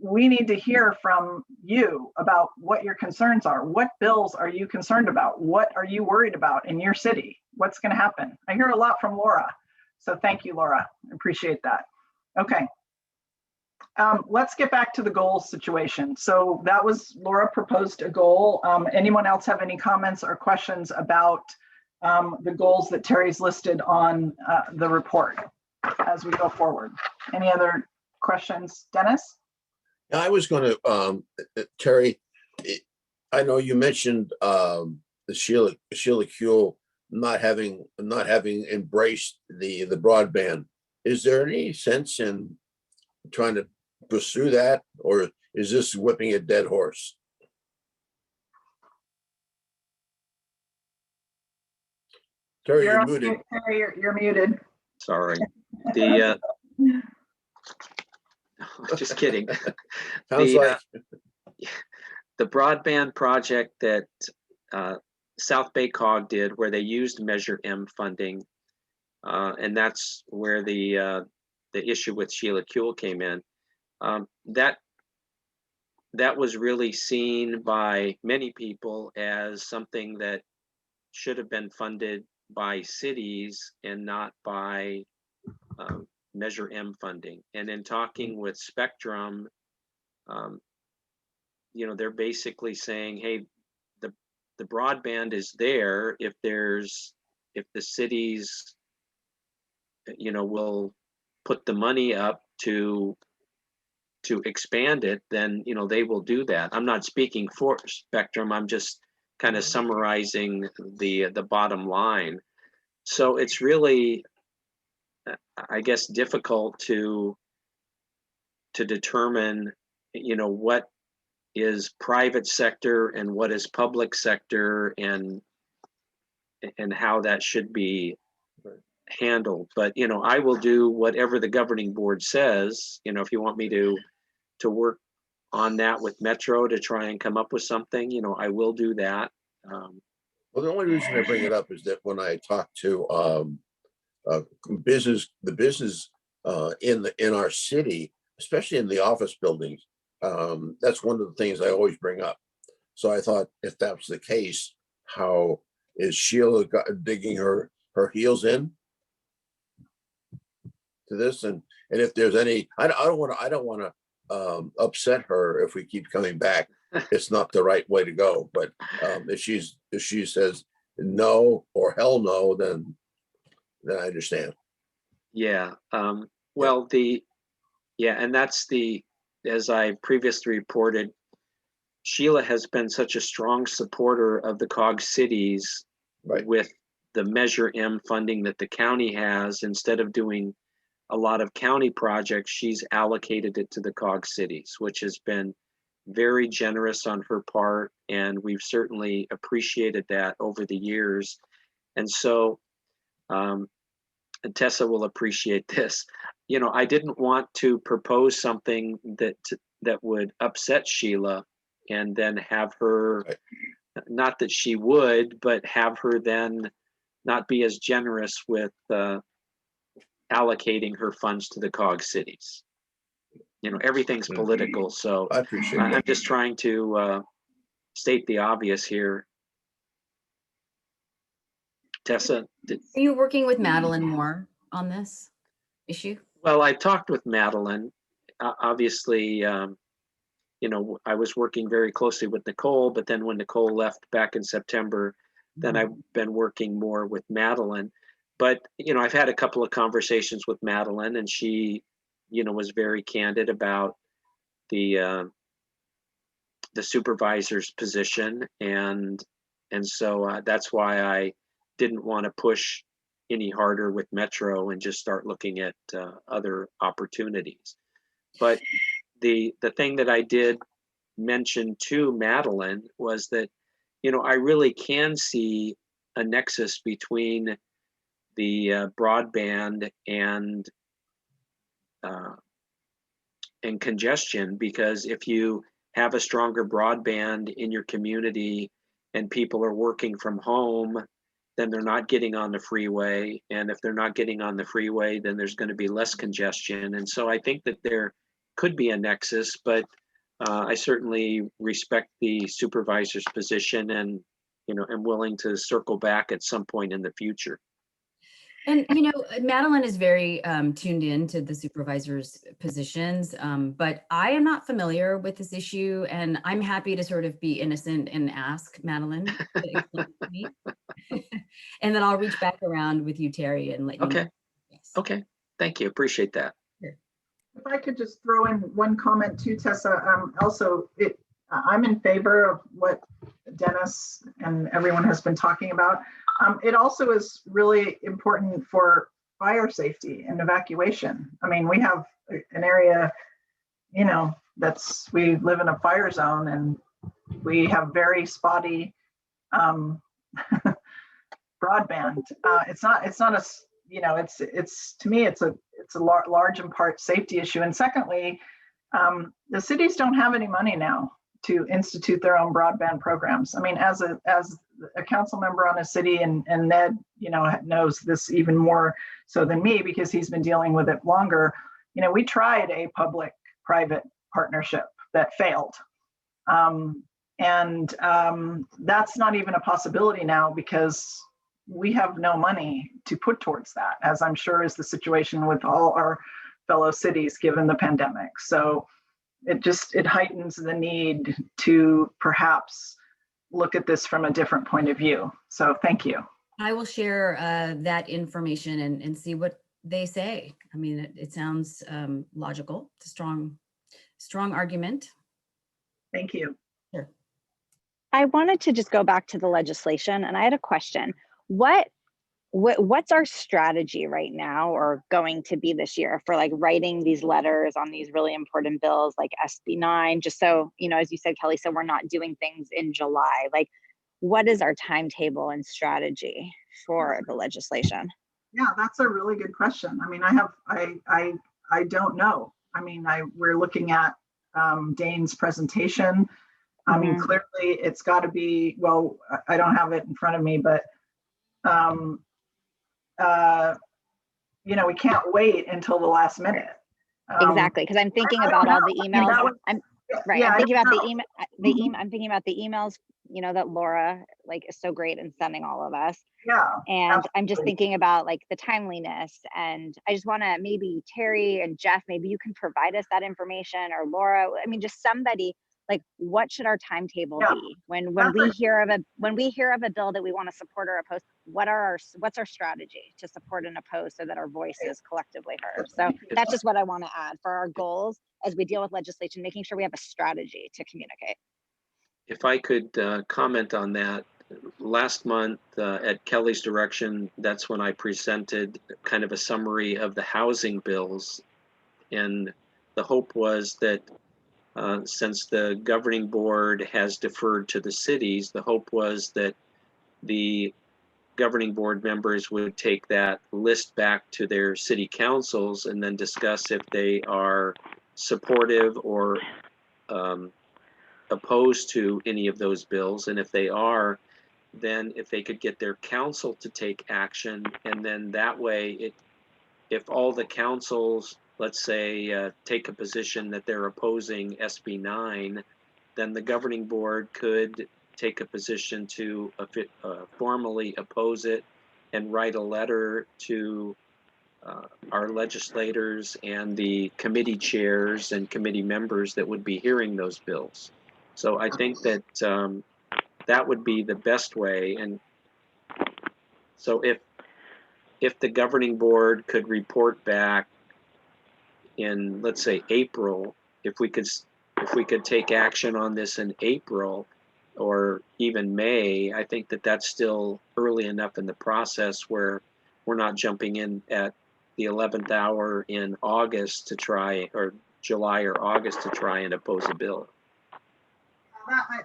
We need to hear from you about what your concerns are. What bills are you concerned about? What are you worried about in your city? What's going to happen? I hear a lot from Laura. So thank you, Laura. I appreciate that. Okay. Let's get back to the goals situation. So that was, Laura proposed a goal. Anyone else have any comments or questions about the goals that Terry's listed on the report as we go forward? Any other questions? Dennis? I was going to, Terry, I know you mentioned the Sheila Kuehl not having embraced the broadband. Is there any sense in trying to pursue that, or is this whipping a dead horse? Terry, you're muted. Terry, you're muted. Sorry. Just kidding. Sounds the broadband project that South Bay COG did, where they used Measure M funding, and that's where the issue with Sheila Kuehl came in. That was really seen by many people as something that should have been funded by cities and not by Measure M funding. And in talking with Spectrum, they're basically saying, hey, the broadband is there if the cities will put the money up to expand it, then they will do that. I'm not speaking for Spectrum, I'm just kind of summarizing the bottom line. So it's really, I guess, difficult to to determine, what is private sector and what is public sector, and how that should be handled. But, I will do whatever the governing board says. If you want me to work on that with Metro to try and come up with something, I will do that. Well, the only reason I bring it up is that when I talk to the business in our city, especially in the office buildings, that's one of the things I always bring up. So I thought, if that's the case, how is Sheila digging her heels in to this? And if there's any, I don't want to upset her if we keep coming back. It's not the right way to go. But if she says no or hell no, then I understand. Yeah. Well, and that's as I previously reported, Sheila has been such a strong supporter of the COG cities, right, with the Measure M funding that the county has. Instead of doing a lot of county projects, she's allocated it to the COG cities, which has been very generous on her part. And we've certainly appreciated that over the years. And so, and Tessa will appreciate this. I didn't want to propose something that would upset Sheila, and then have her, not that she would, but have her then not be as generous with allocating her funds to the COG cities. Everything's political, so I appreciate I'm that. just trying to state the obvious here. Tessa, are you working with Madeline more on this issue? Well, I talked with Madeline. Obviously, I was working very closely with Nicole, but then when Nicole left back in September, then I've been working more with Madeline. But, I've had a couple of conversations with Madeline, and she, was very candid about the supervisor's position. And so that's why I didn't want to push any harder with Metro and just start looking at other opportunities. But the thing that I did mention to Madeline was that, I really can see a nexus between the broadband and congestion, because if you have a stronger broadband in your community and people are working from home, then they're not getting on the freeway. And if they're not getting on the freeway, then there's going to be less congestion. And so I think that there could be a nexus, but I certainly respect the supervisor's position, and, am willing to circle back at some point in the future. And, Madeline is very tuned in to the supervisor's positions, but I am not familiar with this issue, and I'm happy to sort of be innocent and ask Madeline to explain to me. And then I'll reach back around with you, Terry, and let you know. Yes. Okay. Thank you. Appreciate that. Sure. If I could just throw in one comment too, Tessa. Also, I'm in favor of what Dennis and everyone has been talking about. It also is really important for fire safety and evacuation. I mean, we have an area, we live in a fire zone, and we have very spotty broadband. It's to me, it's a large in part safety issue. And secondly, the cities don't have any money now to institute their own broadband programs. I mean, as a council member on a city, and Ned, knows this even more so than me because he's been dealing with it longer. We tried a public-private partnership that failed. And that's not even a possibility now because we have no money to put towards that, as I'm sure is the situation with all our fellow cities given the pandemic. So it heightens the need to perhaps look at this from a different point of view. So thank you. I will share that information and see what they say. I mean, it sounds logical. It's a strong argument. Thank you. Sure. I wanted to just go back to the legislation, and I had a question. What what's our strategy right now or going to be this year for like writing these letters on these really important bills like SB 9, just so, you know, as you said, Kelly, so we're not doing things in July. Like, what is our timetable and strategy for the legislation? Yeah, that's a really good question. I mean, I don't know. I mean, we're looking at Dane's presentation. I mean, clearly it's got to be, well, I don't have it in front of me, but you know, we can't wait until the last minute. Exactly, because I'm thinking about all the emails. I'm thinking about I'm thinking about the emails, you know, that Laura like is so great in sending all of us. Yeah. And absolutely. I'm just thinking about like the timeliness, and I just want to, maybe Terry and Jeff, maybe you can provide us that information, or Laura. I mean, just somebody. Like, what should our timetable be when we hear of a bill that we want to support or oppose? What's our strategy to support and oppose so that our voice is collectively heard? So that's just what I want to add for our goals as we deal with legislation, making sure we have a strategy to communicate. If I could comment on that, last month at Kelly's direction, that's when I presented kind of a summary of the housing bills, and the hope was that since the governing board has deferred to the cities, the hope was that the governing board members would take that list back to their city councils and then discuss if they are supportive or opposed to any of those bills. And if they are, then if they could get their council to take action, and then that way, if all the councils, let's say, take a position that they're opposing SB 9, then the governing board could take a position to formally oppose it and write a letter to our legislators and the committee chairs and committee members that would be hearing those bills. So I think that that would be the best way. And so if the governing board could report back in, let's say, April, if we could take action on this in April or even May, I think that that's still early enough in the process where we're not jumping in at the 11th hour in August to try, or July or August to try and oppose a bill.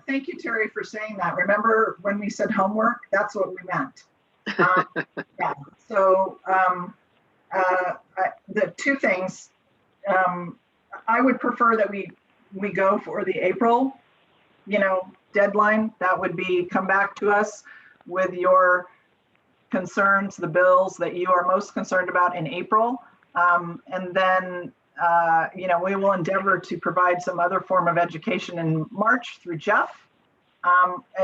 Thank you, Terry, for saying that. Remember when we said homework? That's what we meant. Yeah. So the two things. I would prefer that we go for the April, deadline. That would be, come back to us with your concerns, the bills that you are most concerned about in April. And then, we will endeavor to provide some other form of education in March through Jeff,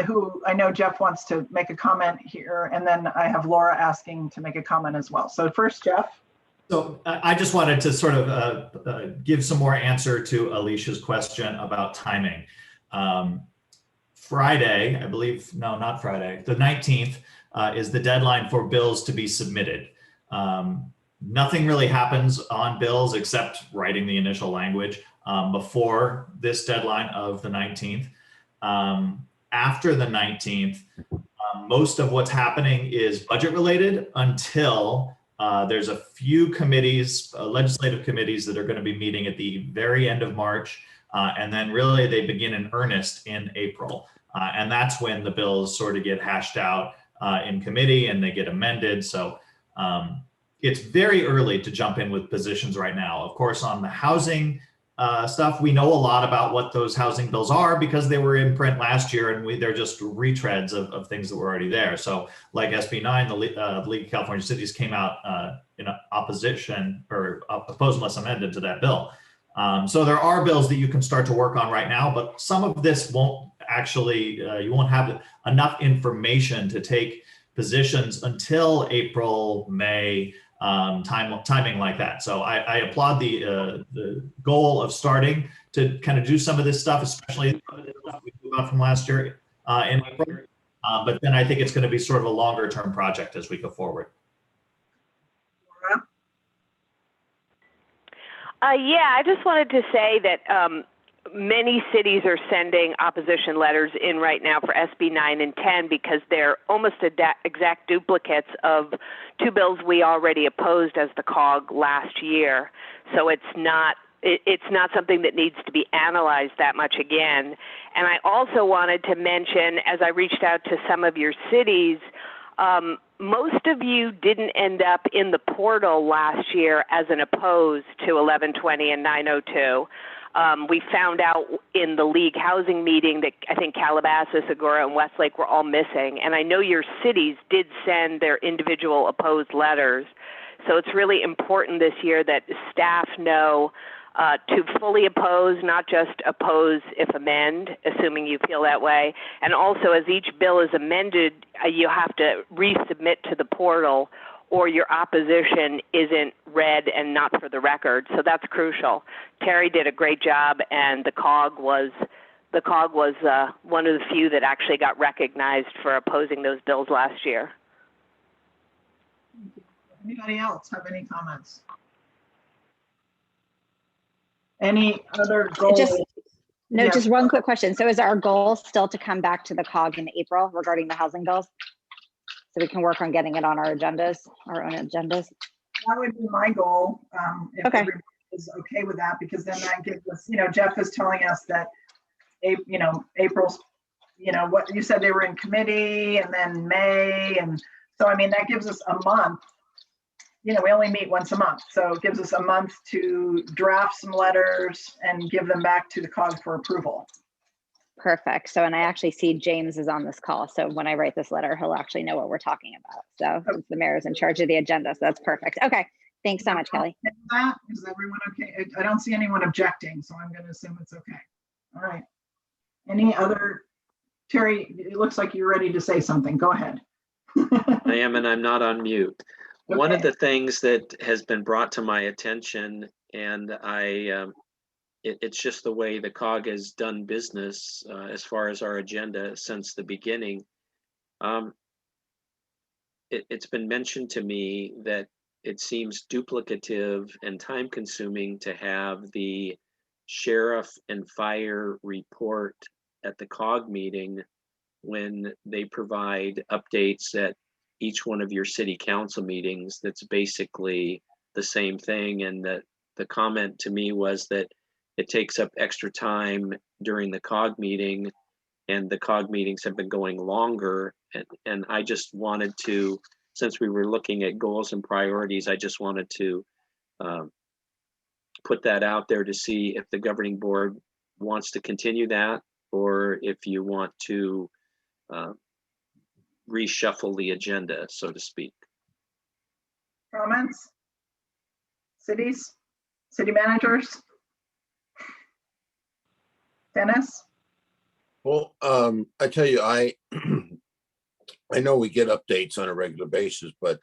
who I know Jeff wants to make a comment here. And then I have Laura asking to make a comment as well. So first, Jeff. So I just wanted to sort of give some more answer to Alicia's question about timing. Friday, I believe, no, not Friday, the 19th is the deadline for bills to be submitted. Nothing really happens on bills except writing the initial language before this deadline of the 19th. After the 19th, most of what's happening is budget related until there's a few committees, legislative committees, that are going to be meeting at the very end of March. And then really they begin in earnest in April. And that's when the bills sort of get hashed out in committee and they get amended. So it's very early to jump in with positions right now. Of course, on the housing stuff, we know a lot about what those housing bills are because they were in print last year, and they're just retreads of things that were already there. So like SB 9, the League of California Cities came out in opposition or opposed unless amended to that bill. So there are bills that you can start to work on right now, but some of this won't actually, you won't have enough information to take positions until April, May, timing like that. So I applaud the goal of starting to kind of do some of this stuff, especially from last year in April. But then I think it's going to be sort of a longer term project as we go forward. Yeah, I just wanted to say that many cities are sending opposition letters in right now for SB 9 and 10 because they're almost exact duplicates of two bills we already opposed as the COG last year. So it's not something that needs to be analyzed that much again. And I also wanted to mention, as I reached out to some of your cities, most of you didn't end up in the portal last year as an opposed to 1120 and 902. We found out in the League housing meeting that I think Calabasas, Agoura, and Westlake were all missing. And I know your cities did send their individual opposed letters. So it's really important this year that staff know to fully oppose, not just oppose if amend, assuming you feel that way. And also, as each bill is amended, you have to resubmit to the portal or your opposition isn't read and not for the record. So that's crucial. Terry did a great job, and the COG was one of the few that actually got recognized for opposing those bills last year. Anybody else have any comments? Any other goals? Just one quick question. So is our goal still to come back to the COG in April regarding the housing bills? So we can work on getting it on our agendas, our own agendas? That would be my goal, if everybody is okay with that, because then that gives us, Jeff is telling us that, April's, what you said, they were in committee and then May. And so, I mean, that gives us a month. We only meet once a month. So it gives us a month to draft some letters and give them back to the COG for approval. Perfect. So, and I actually see James is on this call. So when I write this letter, he'll actually know what we're talking about. So the mayor's in charge of the agenda. So that's perfect. Okay. Thanks so much, Kelly. Is everyone okay? I don't see anyone objecting, so I'm going to assume it's okay. All right. Any other, Terry, it looks like you're ready to say something. Go ahead. I am, and I'm not on mute. Okay. One of the things that has been brought to my attention, and it's just the way the COG has done business as far as our agenda since the beginning. It's been mentioned to me that it seems duplicative and time consuming to have the sheriff and fire report at the COG meeting when they provide updates at each one of your city council meetings. That's basically the same thing. And that the comment to me was that it takes up extra time during the COG meeting, and the COG meetings have been going longer. And I just wanted to, since we were looking at goals and priorities, I just wanted to put that out there to see if the governing board wants to continue that, or if you want to reshuffle the agenda, so to speak. Comments? Cities? City managers? Dennis? Well, I tell you, I know we get updates on a regular basis, but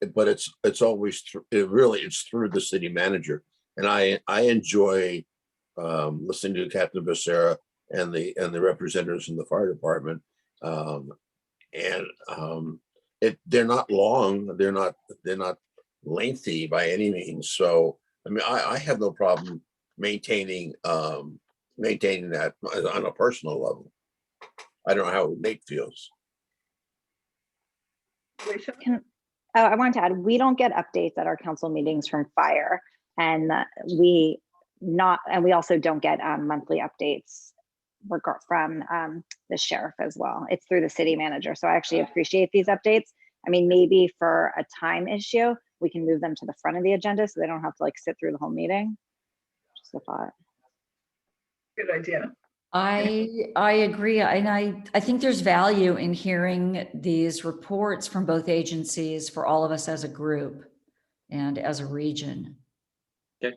it's always it's through the city manager, and I enjoy listening to Captain Becerra and the representatives from the fire department, they're not long, they're not lengthy by any means. So I mean, I have no problem maintaining that on a personal level. I don't know how Nate feels. I wanted to add, we don't get updates at our council meetings from fire, and we also don't get monthly updates from the sheriff as well. It's through the city manager. So I actually appreciate these updates. I mean, maybe for a time issue, we can move them to the front of the agenda so they don't have to sit through the whole meeting. Just a thought. Good idea. I agree. And I think there's value in hearing these reports from both agencies for all of us as a group and as a region. Okay.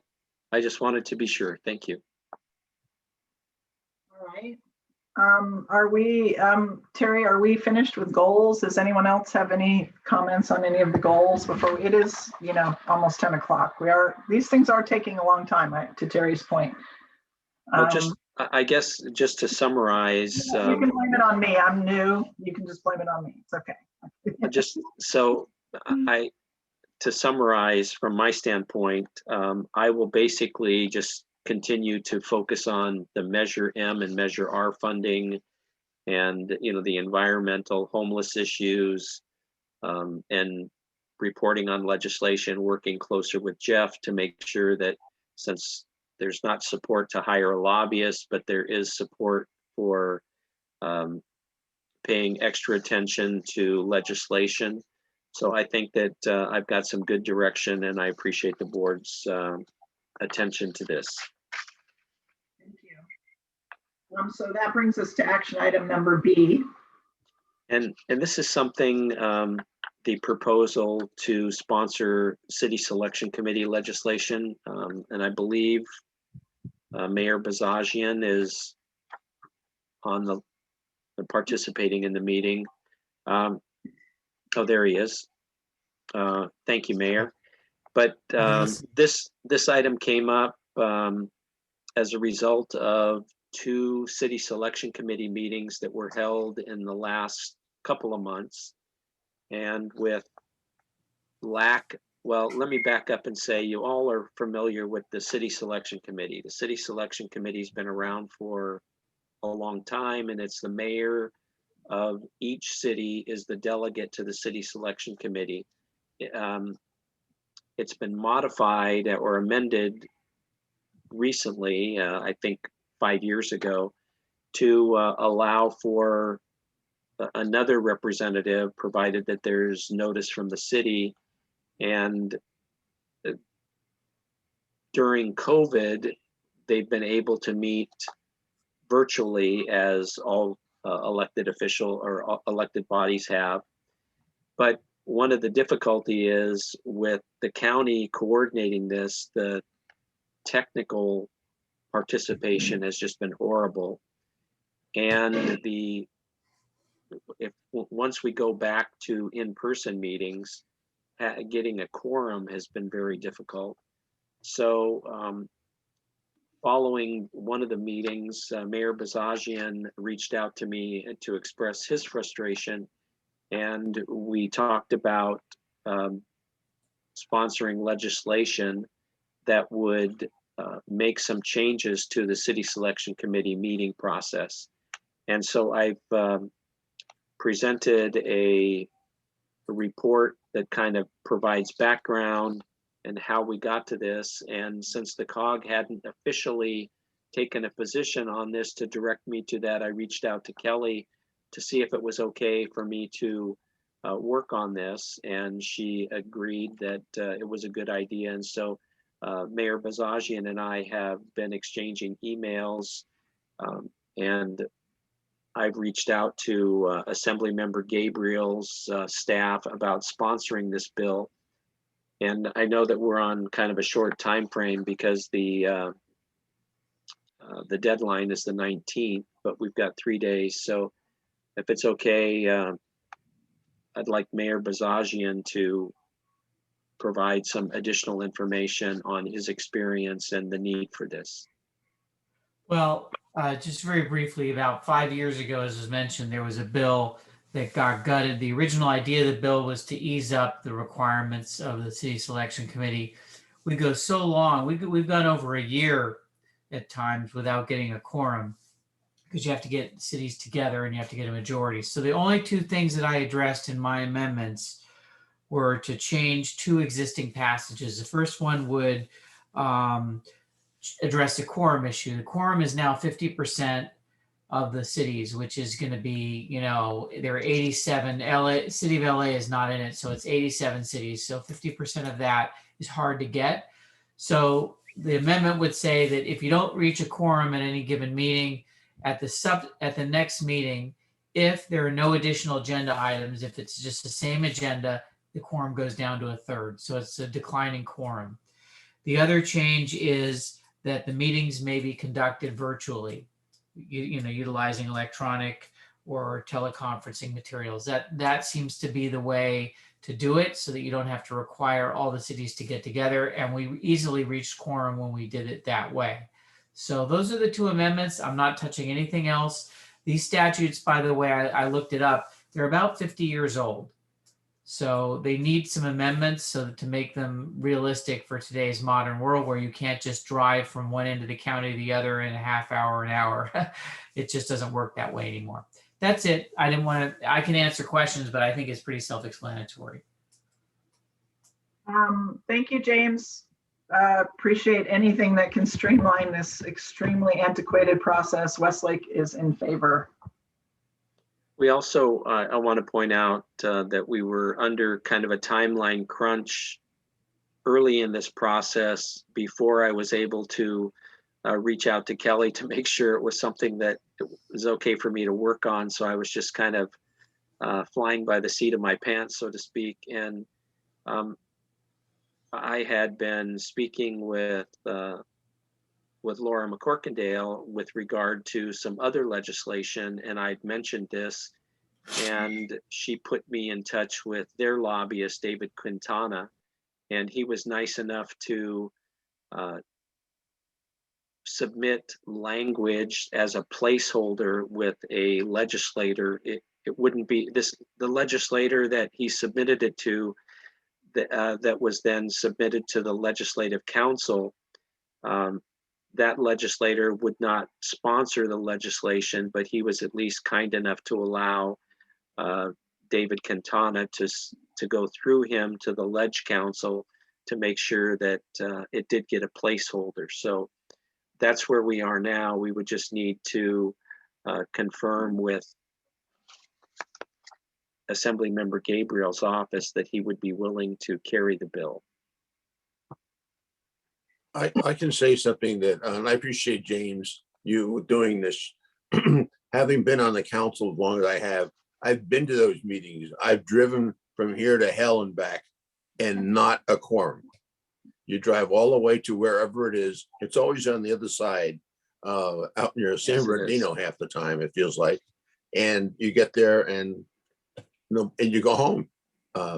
I just wanted to be sure. Thank you. All right. Are we, Terry, are we finished with goals? Does anyone else have any comments on any of the goals before it is, almost 10 o'clock? These things are taking a long time, to Terry's point. Well, I guess just to summarize. You can blame it on me. I'm new. You can just blame it on me. It's okay. To summarize from my standpoint, I will basically just continue to focus on the Measure M and Measure R funding, and the environmental homeless issues, and reporting on legislation, working closer with Jeff to make sure that, since there's not support to hire a lobbyist, but there is support for paying extra attention to legislation. So I think that I've got some good direction, and I appreciate the board's attention to this. Thank you. So that brings us to action item number B. And this is something, the proposal to sponsor city selection committee legislation. And I believe Mayor Bazagian is on the participating in the meeting. Oh, there he is. Thank you, Mayor. But this item came up as a result of 2 city selection committee meetings that were held in the last couple of months. And with well, let me back up and say, you all are familiar with the city selection committee. The city selection committee's been around for a long time, and it's the mayor of each city is the delegate to the city selection committee. It's been modified or amended recently, I think 5 years ago, to allow for another representative, provided that there's notice from the city. And during COVID, they've been able to meet virtually, as all elected official or elected bodies have. But one of the difficulty is with the county coordinating this, the technical participation has just been horrible. And once we go back to in-person meetings, getting a quorum has been very difficult. So following one of the meetings, Mayor Bazagian reached out to me to express his frustration, and we talked about sponsoring legislation that would make some changes to the city selection committee meeting process. And so I've presented a report that kind of provides background and how we got to this. And since the COG hadn't officially taken a position on this to direct me to that, I reached out to Kelly to see if it was okay for me to work on this. And she agreed that it was a good idea. And so Mayor Bazagian and I have been exchanging emails, and I've reached out to Assemblymember Gabriel's staff about sponsoring this bill. And I know that we're on kind of a short time frame because the deadline is the 19th, but we've got 3 days. So if it's okay, I'd like Mayor Bazagian to provide some additional information on his experience and the need for this. Well, just very briefly, about 5 years ago, as was mentioned, there was a bill that got gutted. The original idea of the bill was to ease up the requirements of the city selection committee. We go so long, we've gone over a year at times without getting a quorum, because you have to get cities together and you have to get a majority. So the only 2 things that I addressed in my amendments were to change 2 existing passages. The first one would address the quorum issue. The quorum is now 50% of the cities, which is going to be, there are 87. City of LA is not in it, so it's 87 cities. So 50% of that is hard to get. So the amendment would say that if you don't reach a quorum at any given meeting, at the next meeting, if there are no additional agenda items, if it's just the same agenda, the quorum goes down to 1/3. So it's a declining quorum. The other change is that the meetings may be conducted virtually, utilizing electronic or teleconferencing materials. That seems to be the way to do it, so that you don't have to require all the cities to get together. And we easily reached quorum when we did it that way. So those are the 2 amendments. I'm not touching anything else. These statutes, by the way, I looked it up, they're about 50 years old. So they need some amendments so that to make them realistic for today's modern world, where you can't just drive from one end of the county to the other in a half hour, an hour. It just doesn't work that way anymore. That's it. I didn't want to, I can answer questions, but I think it's pretty self-explanatory. Thank you, James. Appreciate anything that can streamline this extremely antiquated process. Westlake is in favor. We also, I want to point out that we were under kind of a timeline crunch early in this process before I was able to reach out to Kelly to make sure it was something that it was okay for me to work on. So I was just kind of flying by the seat of my pants, so to speak. And I had been speaking with Laura McCorkindale with regard to some other legislation, and I'd mentioned this, and she put me in touch with their lobbyist, David Quintana, and he was nice enough to submit language as a placeholder with a legislator. It wouldn't be this, the legislator that he submitted it to, that was then submitted to the Legislative Council. That legislator would not sponsor the legislation, but he was at least kind enough to allow David Quintana to go through him to the Ledge Council to make sure that it did get a placeholder. So that's where we are now. We would just need to confirm with Assemblymember Gabriel's office that he would be willing to carry the bill. I can say something that, and I appreciate, James, you doing this. Having been on the council as long as I have, I've been to those meetings. I've driven from here to hell and back, and not a quorum. You drive all the way to wherever it is. It's always on the other side, out near San Bernardino half the time, it feels like. And you get there and you go home.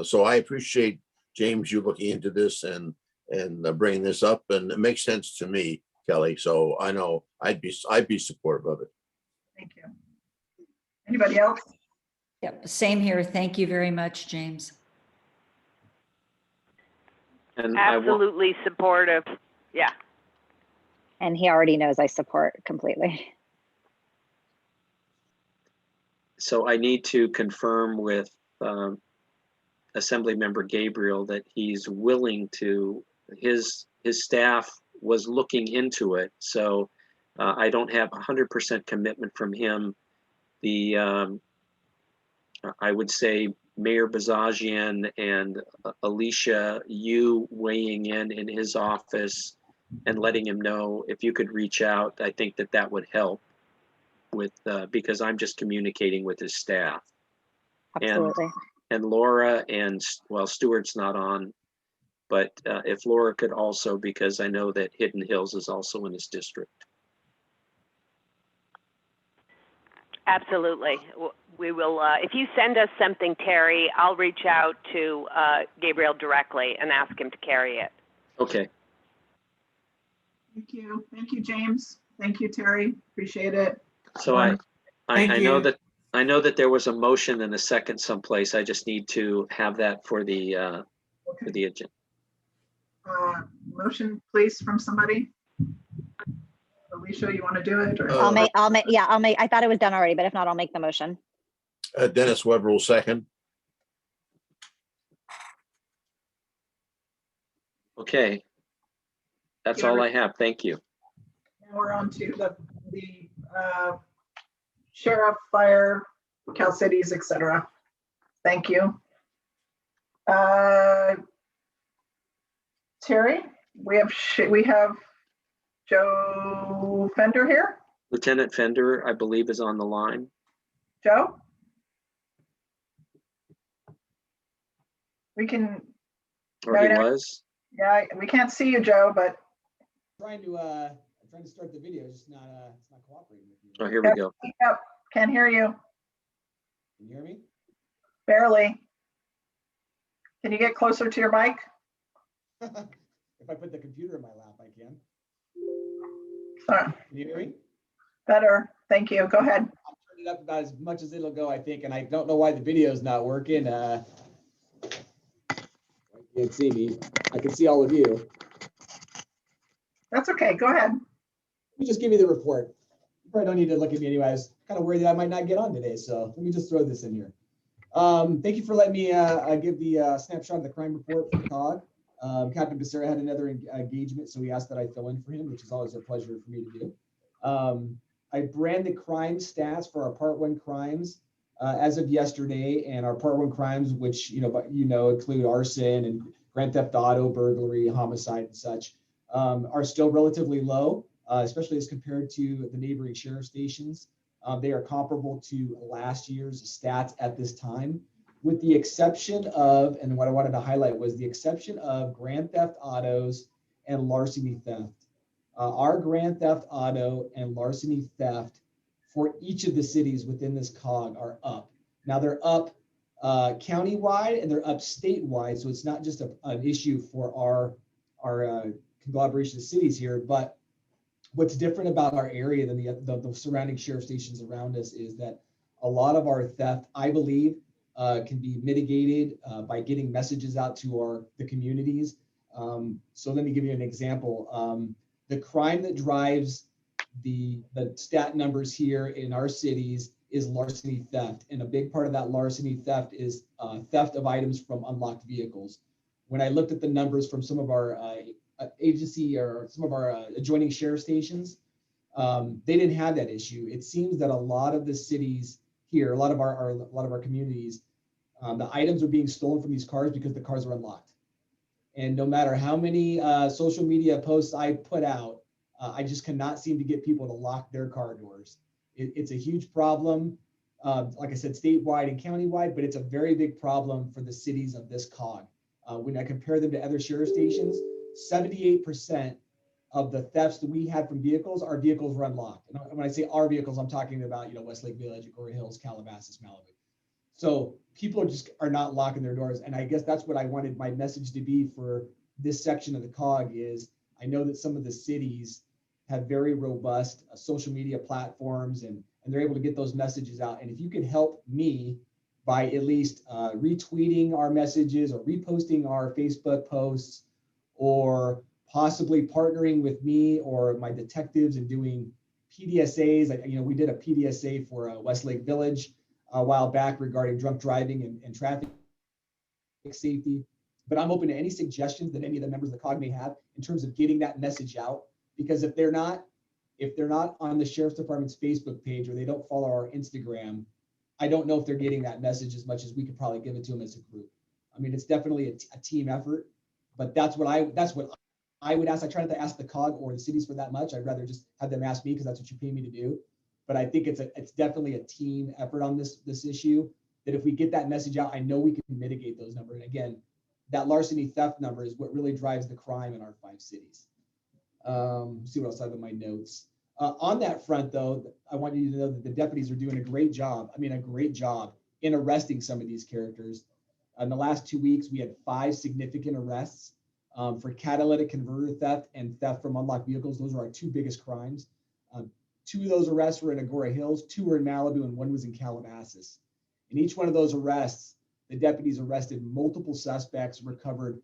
So I appreciate, James, you looking into this and bringing this up, and it makes sense to me, Kelly. So I know I'd be supportive of it. Thank you. Anybody else? Yep, same here. Thank you very much, James. And absolutely supportive. Yeah. And he already knows I support completely. So I need to confirm with Assemblymember Gabriel that he's willing to, his staff was looking into it. So I don't have 100% commitment from him. I would say Mayor Bazagian and Alicia, you weighing in his office and letting him know if you could reach out. I think that would help with because I'm just communicating with his staff. Absolutely. And Laura and, well, Stuart's not on, but if Laura could also, because I know that Hidden Hills is also in his district. Absolutely. We will, if you send us something, Terry, I'll reach out to Gabriel directly and ask him to carry it. Okay. Thank you. Thank you, James. Thank you, Terry. Appreciate it. So I know that there was a motion and a second someplace. I just need to have that for the agenda. Motion, please, from somebody. Alicia, you want to do it? Or? I'll make, I thought it was done already, but if not, I'll make the motion. Dennis Weber will second. Okay. That's all I have. Thank you. Now we're on to the sheriff, fire, Cal Cities, etc. Thank you. Terry, we have Joe Fender here. Lieutenant Fender, I believe, is on the line. Joe? We can. Or he was. Yeah, we can't see you, Joe, but. I'm trying to start the video, it's not cooperating with you. Oh, here we go. Yep, can't hear you. Can you hear me? Barely. Can you get closer to your mic? If I put the computer in my lap, I can. Sorry. Can you hear me? Better. Thank you. Go ahead. I'll turn it up about as much as it'll go, I think, and I don't know why the video is not working. You can't see me. I can see all of you. That's okay. Go ahead. Let me just give you the report. You probably don't need to look at me anyway. I was kind of worried that I might not get on today, so let me just throw this in here. Thank you for letting me give the snapshot of the crime report for COG. Captain Becerra had another engagement, so he asked that I fill in for him, which is always a pleasure for me to do. I ran the crime stats for our Part 1 crimes as of yesterday, and our Part 1 crimes, which include arson and grand theft auto, burglary, homicide, and such, are still relatively low, especially as compared to the neighboring sheriff stations. They are comparable to last year's stats at this time, with the exception of, and what I wanted to highlight was the exception of grand theft autos and larceny theft. Our grand theft auto and larceny theft for each of the cities within this COG are up. Now they're up countywide and they're up statewide, so it's not just an issue for our conglomeration of cities here, but what's different about our area than the surrounding sheriff stations around us is that a lot of our theft, I believe, can be mitigated by getting messages out to the communities. So let me give you an example. The crime that drives the stat numbers here in our cities is larceny theft. And a big part of that larceny theft is theft of items from unlocked vehicles. When I looked at the numbers from some of our agency or some of our adjoining sheriff stations, they didn't have that issue. It seems that a lot of the cities here, a lot of our communities, the items are being stolen from these cars because the cars are unlocked. And no matter how many social media posts I put out, I just cannot seem to get people to lock their car doors. It's a huge problem, like I said, statewide and countywide, but it's a very big problem for the cities of this COG. When I compare them to other sheriff stations, 78% of the thefts that we had from vehicles, our vehicles were unlocked. And when I say our vehicles, I'm talking about, Westlake Village, Agora Hills, Calabasas, Malibu. So people are not locking their doors. And I guess that's what I wanted my message to be for this section of the COG is I know that some of the cities have very robust social media platforms and they're able to get those messages out. And if you could help me by at least retweeting our messages or reposting our Facebook posts or possibly partnering with me or my detectives and doing PDSAs. We did a PDSA for Westlake Village a while back regarding drunk driving and traffic safety. But I'm open to any suggestions that any of the members of the COG may have in terms of getting that message out. Because if they're not on the Sheriff's Department's Facebook page or they don't follow our Instagram, I don't know if they're getting that message as much as we could probably give it to them as a group. I mean, it's definitely a team effort, but that's what I would ask. I try not to ask the COG or the cities for that much. I'd rather just have them ask me because that's what you pay me to do. But I think it's definitely a team effort on this issue, that if we get that message out, I know we can mitigate those numbers. And again, that larceny theft number is what really drives the crime in our 5 cities. See what else I have in my notes. On that front, though, I want you to know that the deputies are doing a great job in arresting some of these characters. In the last 2 weeks, we had 5 significant arrests for catalytic converter theft and theft from unlocked vehicles. Those are our 2 biggest crimes. 2 of those arrests were in Agora Hills, 2 were in Malibu, and 1 was in Calabasas. In each one of those arrests, the deputies arrested multiple suspects, recovered,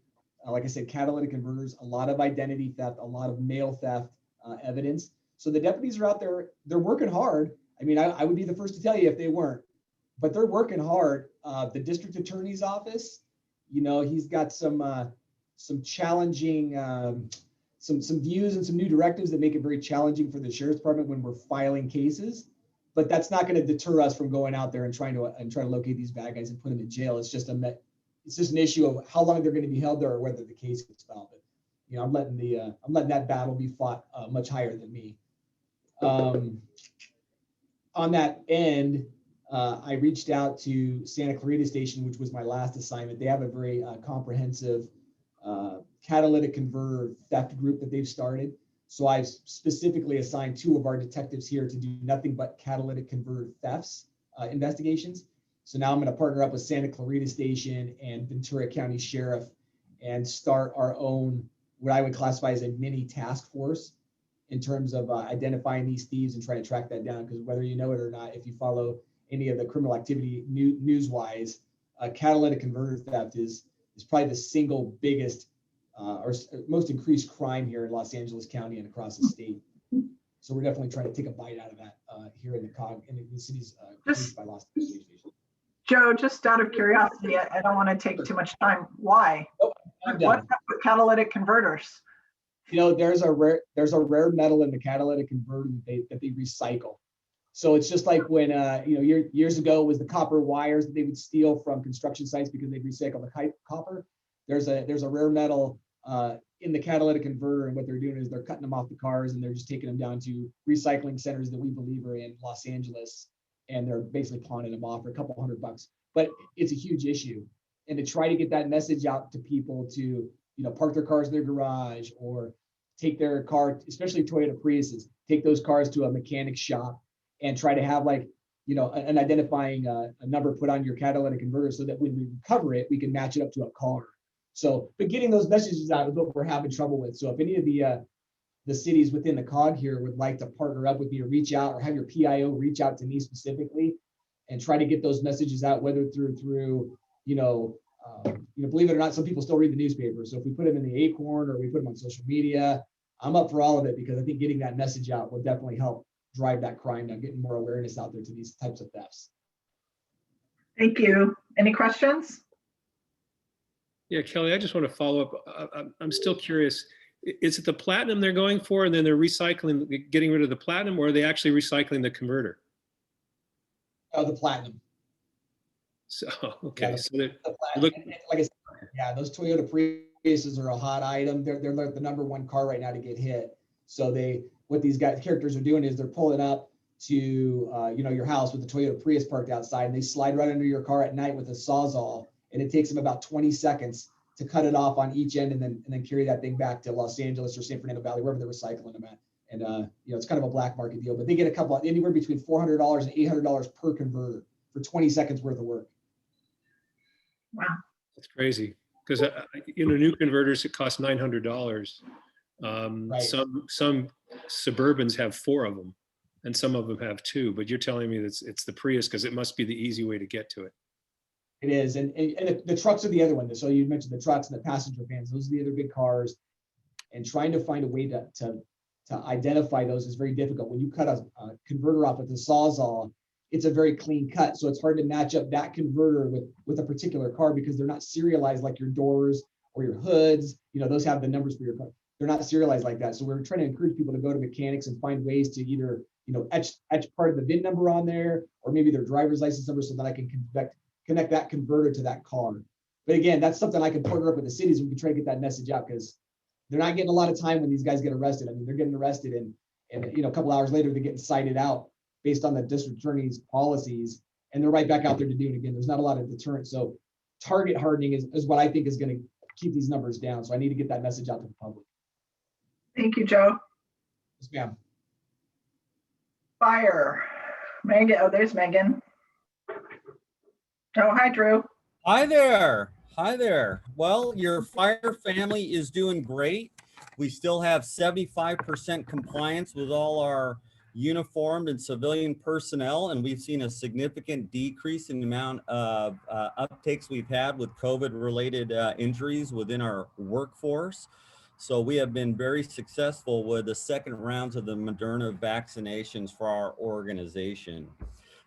like I said, catalytic converters, a lot of identity theft, a lot of mail theft evidence. So the deputies are out there, they're working hard. I mean, I would be the first to tell you if they weren't, but they're working hard. The district attorney's office, he's got some challenging, some views and some new directives that make it very challenging for the sheriff's department when we're filing cases. But that's not going to deter us from going out there and trying to locate these bad guys and put them in jail. It's just an issue of how long they're going to be held there or whether the case gets filed. But I'm letting that battle be fought much higher than me. On that end, I reached out to Santa Clarita Station, which was my last assignment. They have a very comprehensive catalytic converter theft group that they've started. So I've specifically assigned 2 of our detectives here to do nothing but catalytic converter thefts investigations. So now I'm going to partner up with Santa Clarita Station and Ventura County Sheriff and start our own, what I would classify as a mini task force in terms of identifying these thieves and trying to track that down. Because whether you know it or not, if you follow any of the criminal activity news-wise, catalytic converter theft is is probably the single biggest most increased crime here in Los Angeles County and across the state. So we're definitely trying to take a bite out of that here in the COG and in the cities produced by Los Angeles. Joe, just out of curiosity, I don't want to take too much time. Why? Nope, what's up with catalytic converters? You know, there's a rare metal in the catalytic converter that they recycle. So it's just like when you know, years ago was the copper wires that they would steal from construction sites because they recycle the copper. There's a rare metal in the catalytic converter, and what they're doing is they're cutting them off the cars and they're just taking them down to recycling centers that we believe are in Los Angeles, and they're basically pawning them off for a couple $100. But it's a huge issue, and to try to get that message out to people to, you know, park their cars in their garage or take their car, especially Toyota Priuses, take those cars to a mechanic shop and try to have, like, you know, an identifying a number put on your catalytic converter so that when we recover it, we can match it up to a car. So, but getting those messages out is what we're having trouble with. So if any of the cities within the COG here would like to partner up with me, or reach out, or have your PIO reach out to me specifically and try to get those messages out, whether through you know, believe it or not, some people still read the newspaper. So if we put them in the Acorn or we put them on social media, I'm up for all of it, because I think getting that message out will definitely help drive that crime down, getting more awareness out there to these types of thefts. Thank you. Any questions? Yeah, Kelly, I just want to follow up. I'm still curious. Is it the platinum they're going for, and then they're recycling, getting rid of the platinum, or are they actually recycling the converter? Oh, the platinum. So, okay. Yeah, So they're like I said, yeah, those Toyota Priuses are a hot item. They're like the #1 car right now to get hit. So what these characters are doing is they're pulling up to you know, your house with the Toyota Prius parked outside, and they slide right under your car at night with a Sawzall, and it takes them about 20 seconds to cut it off on each end, and then carry that thing back to Los Angeles or San Fernando Valley, wherever they're recycling them at. And you know, it's kind of a black market deal, but they get anywhere between $400 and $800 per converter for 20 seconds worth of work. Wow, that's crazy. Because you know, new converters, it costs $900. Right. Some Suburbans have 4 of them, and some of them have 2. But you're telling me that it's the Prius, because it must be the easy way to get to it. It is, and the trucks are the other one. So you mentioned the trucks and the passenger vans; those are the other big cars. And trying to find a way to identify those is very difficult. When you cut a converter off with a Sawzall, it's a very clean cut, so it's hard to match up that converter with a particular car, because they're not serialized like your doors or your hoods. You know, those have the numbers for your car. They're not serialized like that. So we're trying to encourage people to go to mechanics and find ways to either, you know, etch part of the VIN number on there, or maybe their driver's license number, so that I can connect that converter to that car. But again, that's something I can partner up with the cities. We can try to get that message out, because they're not getting a lot of time when these guys get arrested. I mean, they're getting arrested, and you know, a couple hours later they're getting cited out based on the district attorney's policies, and they're right back out there to do it again. There's not a lot of deterrent. So target hardening is what I think is going to keep these numbers down. So I need to get that message out to the public. Thank you, Joe. Yes, ma'am. Fire. Megan. Oh, there's Megan. Oh, hi, Drew. Hi there. Hi there. Well, your fire family is doing great. We still have 75% compliance with all our uniformed and civilian personnel, and we've seen a significant decrease in the amount of uptakes we've had with COVID-related injuries within our workforce. So we have been very successful with the second rounds of the Moderna vaccinations for our organization.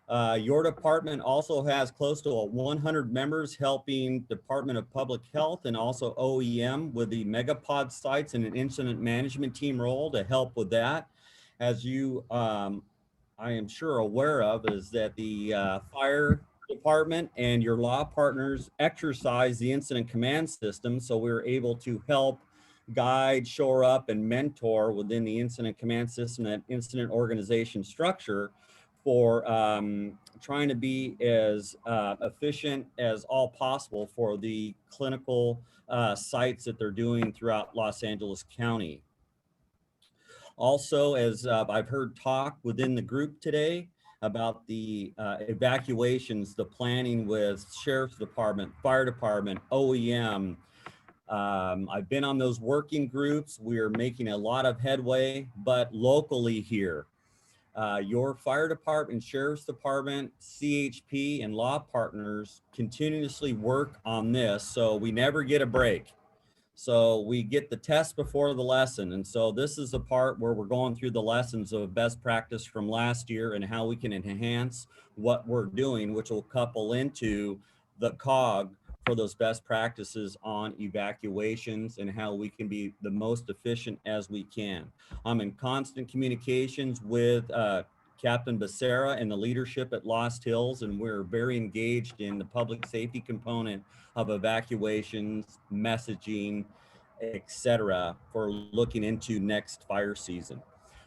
Your department also has close to 100 members helping Department of Public Health and also OEM with the megapod sites and an incident management team role to help with that. As you, I am sure aware of, is that the fire department and your law partners exercise the incident command system, so we're able to help guide, shore up, and mentor within the incident command system, that incident organization structure, for trying to be as efficient as all possible for the clinical sites that they're doing throughout Los Angeles County. Also, as I've heard talk within the group today about the evacuations, the planning with Sheriff's Department, Fire Department, OEM. I've been on those working groups. We're making a lot of headway, but locally here, Your fire department, sheriff's department, CHP, and law partners continuously work on this, so we never get a break. So we get the test before the lesson. And so this is the part where we're going through the lessons of best practice from last year and how we can enhance what we're doing, which will couple into the COG for those best practices on evacuations and how we can be the most efficient as we can. I'm in constant communications with Captain Becerra and the leadership at Lost Hills, and we're very engaged in the public safety component of evacuations, messaging, etc., for looking into next fire season.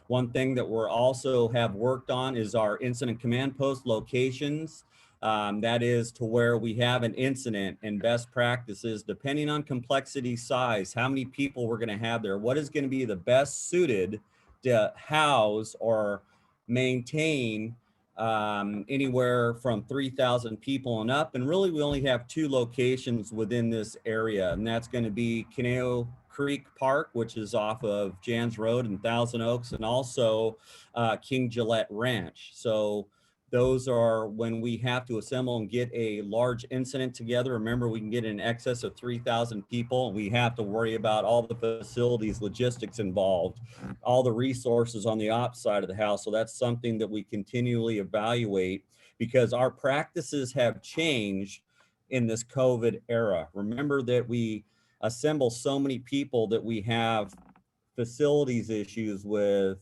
One thing that we're also have worked on is our incident command post locations. That is to where we have an incident and best practices, depending on complexity, size, how many people we're going to have there, what is going to be the best suited to house or maintain anywhere from 3,000 people and up. And really, we only have 2 locations within this area, and that's going to be Caneo Creek Park, which is off of Jans Road in Thousand Oaks, and also King Gillette Ranch. So those are when we have to assemble and get a large incident together. Remember, we can get in excess of 3,000 people, and we have to worry about all the facilities, logistics involved, all the resources on the ops side of the house. So that's something that we continually evaluate because our practices have changed in this COVID era. Remember that we assemble so many people that we have facilities issues with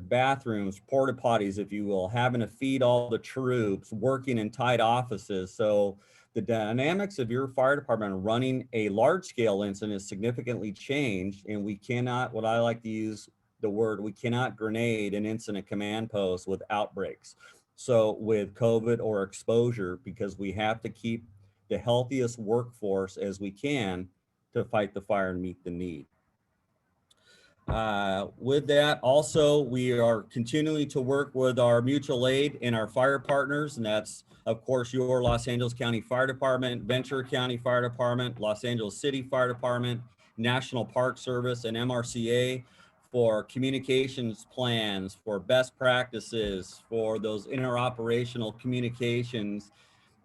bathrooms, porta potties, if you will, having to feed all the troops, working in tight offices. So the dynamics of your fire department running a large scale incident is significantly changed, and we cannot, what I like to use the word, we cannot grenade an incident command post with outbreaks. So with COVID or exposure, because we have to keep the healthiest workforce as we can to fight the fire and meet the need. With that, also, we are continuing to work with our mutual aid and our fire partners, and that's, of course, your Los Angeles County Fire Department, Ventura County Fire Department, Los Angeles City Fire Department, National Park Service, and MRCA for communications plans, for best practices, for those interoperational communications,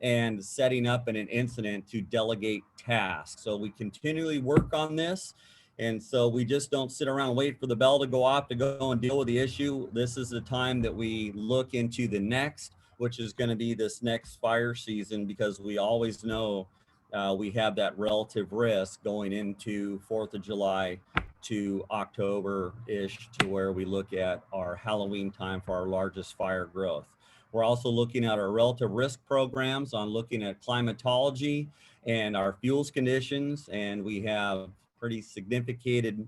and setting up in an incident to delegate tasks. So we continually work on this. And so we just don't sit around and wait for the bell to go off to go and deal with the issue. This is the time that we look into the next, which is going to be this next fire season, because we always know we have that relative risk going into 4th of July to October-ish, to where we look at our Halloween time for our largest fire growth. We're also looking at our relative risk programs on looking at climatology and our fuels conditions, and we have pretty significant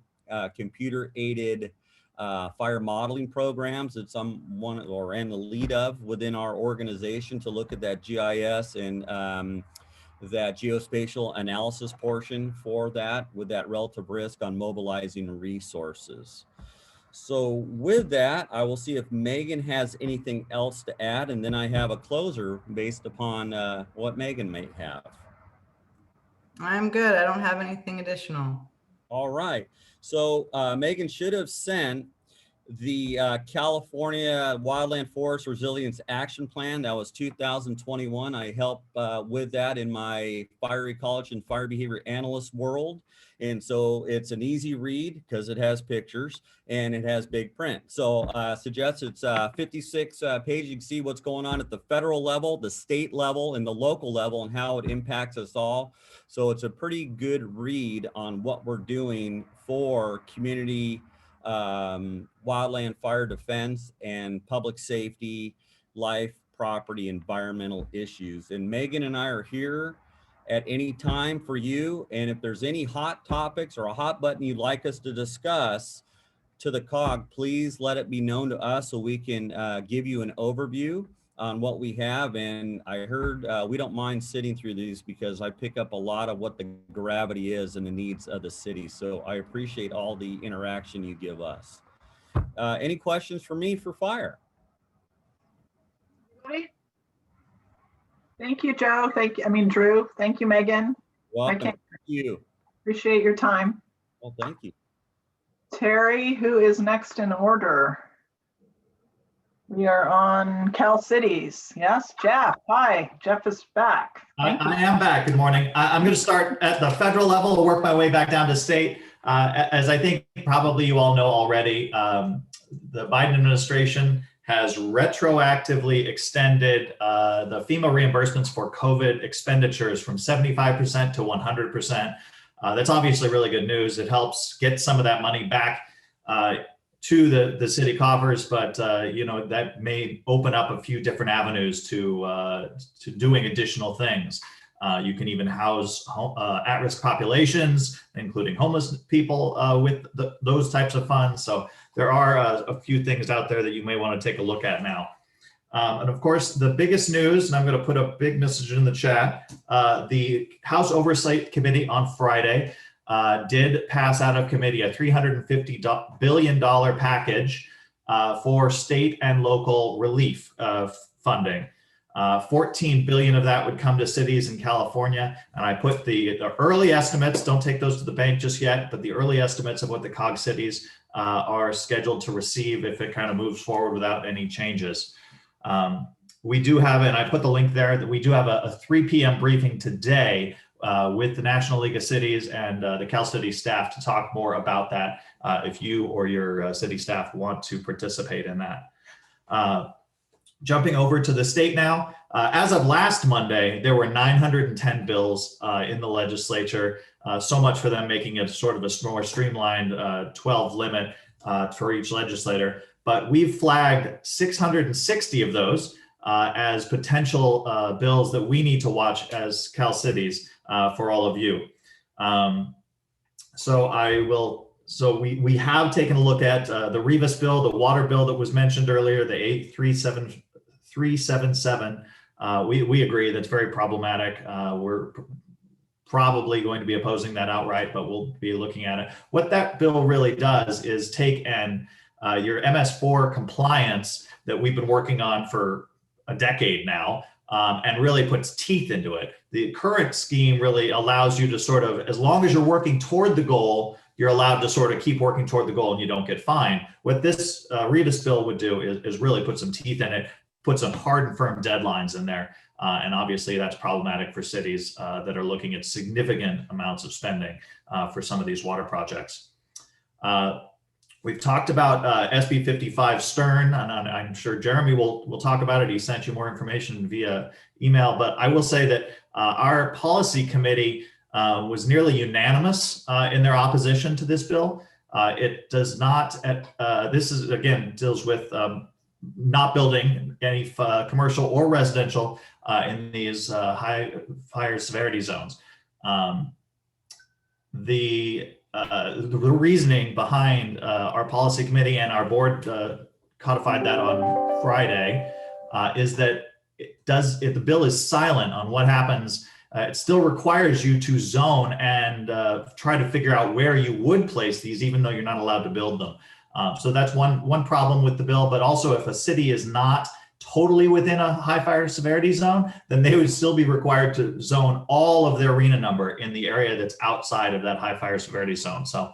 computer-aided fire modeling programs that someone or in the lead of within our organization to look at that GIS and that geospatial analysis portion for that, with that relative risk on mobilizing resources. So with that, I will see if Megan has anything else to add, and then I have a closer based upon what Megan may have. I'm good. I don't have anything additional. All right. So Megan should have sent the California Wildland Forest Resilience Action Plan. That was 2021. I helped with that in my fire ecology and fire behavior analyst world. And so it's an easy read because it has pictures and it has big print. So I suggest it's 56 pages. You can see what's going on at the federal level, the state level, and the local level, and how it impacts us all. So it's a pretty good read on what we're doing for community wildland fire defense and public safety, life, property, environmental issues. And Megan and I are here at any time for you. And if there's any hot topics or a hot button you'd like us to discuss to the COG, please let it be known to us so we can give you an overview on what we have. And I heard we don't mind sitting through these because I pick up a lot of what the gravity is and the needs of the city. So I appreciate all the interaction you give us. Any questions for me for fire? Thank you, Joe. Drew. Thank you, Megan. Welcome. Thank you. Appreciate your time. Well, thank you. Terry, who is next in order? We are on Cal Cities. Yes, Jeff. Hi, Jeff is back. I am back. Good morning. I'm going to start at the federal level and work my way back down to state. As I think probably you all know already, the Biden administration has retroactively extended the FEMA reimbursements for COVID expenditures from 75% to 100%. That's obviously really good news. It helps get some of that money back to the city coffers, but you know, that may open up a few different avenues to doing additional things. You can even house at-risk populations, including homeless people with those types of funds. So there are a few things out there that you may want to take a look at now. And of course, the biggest news, and I'm going to put a big message in the chat, the House Oversight Committee on Friday did pass out of committee a $350 billion package for state and local relief funding. 14 billion of that would come to cities in California. And I put the early estimates, don't take those to the bank just yet, but the early estimates of what the COG cities are scheduled to receive if it kind of moves forward without any changes. We do have, and I put the link there, that we do have a 3 p.m. briefing today with the National League of Cities and the Cal City staff to talk more about that if you or your city staff want to participate in that. Jumping over to the state now, as of last Monday, there were 910 bills in the legislature, so much for them making it sort of a more streamlined 12 limit for each legislator. But we've flagged 660 of those as potential bills that we need to watch as Cal Cities for all of you. So we have taken a look at the Rivas bill, the water bill that was mentioned earlier, the 8377. We agree that's very problematic. We're probably going to be opposing that outright, but we'll be looking at it. What that bill really does is take your MS4 compliance that we've been working on for a decade now, and really puts teeth into it. The current scheme really allows you to sort of, as long as you're working toward the goal, you're allowed to sort of keep working toward the goal and you don't get fined. What this Rivas bill would do is really put some teeth in it, put some hard and firm deadlines in there. And obviously that's problematic for cities that are looking at significant amounts of spending for some of these water projects. We've talked about SB 55 Stern, and I'm sure Jeremy will talk about it. He sent you more information via email, but I will say that our policy committee was nearly unanimous in their opposition to this bill. It does not, this is again, deals with not building any commercial or residential in these high fire severity zones. The reasoning behind our policy committee and our board codified that on Friday is that if the bill is silent on what happens, it still requires you to zone and try to figure out where you would place these, even though you're not allowed to build them. So that's one problem with the bill, but also if a city is not totally within a high fire severity zone, then they would still be required to zone all of their arena number in the area that's outside of that high fire severity zone. So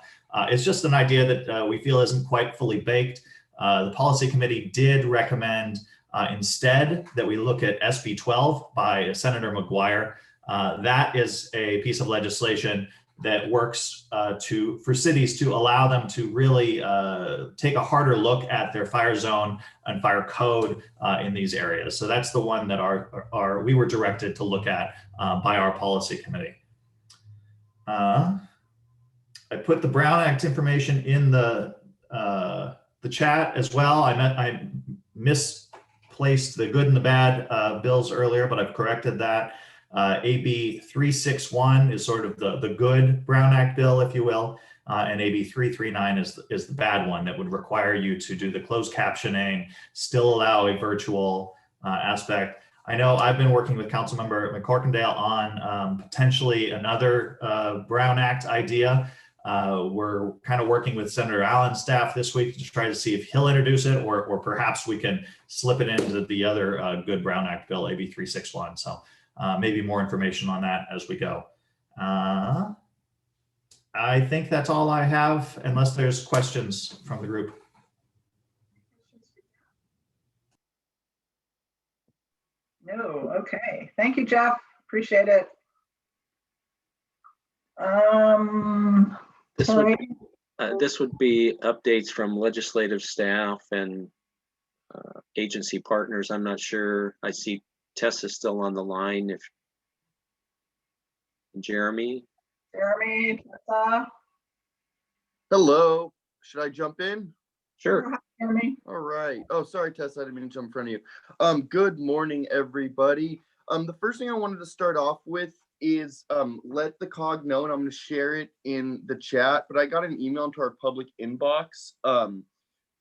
it's just an idea that we feel isn't quite fully baked. The policy committee did recommend instead that we look at SB 12 by Senator McGuire. That is a piece of legislation that works for cities to allow them to really take a harder look at their fire zone and fire code in these areas. So that's the one that we were directed to look at by our policy committee. I put the Brown Act information in the chat as well. I misplaced the good and the bad bills earlier, but I've corrected that. AB 361 is sort of the good Brown Act bill, if you will, and AB 339 is the bad one that would require you to do the closed captioning, still allow a virtual aspect. I know I've been working with Councilmember McCorkindale on potentially another Brown Act idea. We're kind of working with Senator Allen's staff this week to try to see if he'll introduce it, or perhaps we can slip it into the other good Brown Act bill, AB 361. So maybe more information on that as we go. I think that's all I have, unless there's questions from the group. No, okay. Thank you, Jeff. Appreciate it. This would be updates from legislative staff and agency partners. I'm not sure. I see Tessa's still on the line. If Jeremy. Tessa. Hello. Should I jump in? Sure. Jeremy. All right. Oh, sorry, Tessa. I didn't mean to jump in front of you. Good morning, everybody. The first thing I wanted to start off with is let the COG know, and I'm going to share it in the chat, but I got an email into our public inbox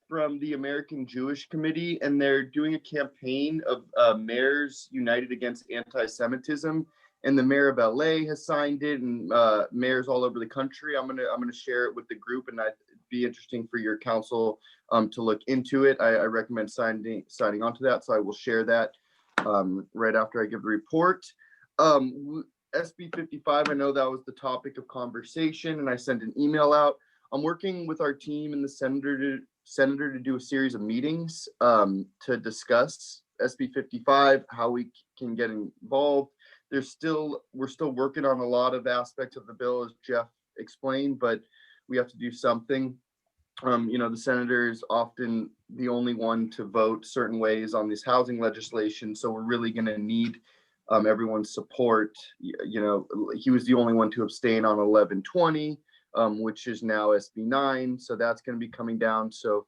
from the American Jewish Committee, and they're doing a campaign of Mayors United Against Anti-Semitism, and the mayor of LA has signed it, and mayors all over the country. I'm gonna share it with the group, and it'd be interesting for your council to look into it. I recommend signing onto that, so I will share that right after I give the report. SB 55, I know that was the topic of conversation, and I sent an email out. I'm working with our team and the senator to do a series of meetings to discuss SB 55, how we can get involved. We're still working on a lot of aspects of the bill, as Jeff explained, but we have to do something. The senator is often the only one to vote certain ways on this housing legislation, so we're really going to need everyone's support. He was the only one to abstain on 1120, which is now SB 9, so that's going to be coming down. So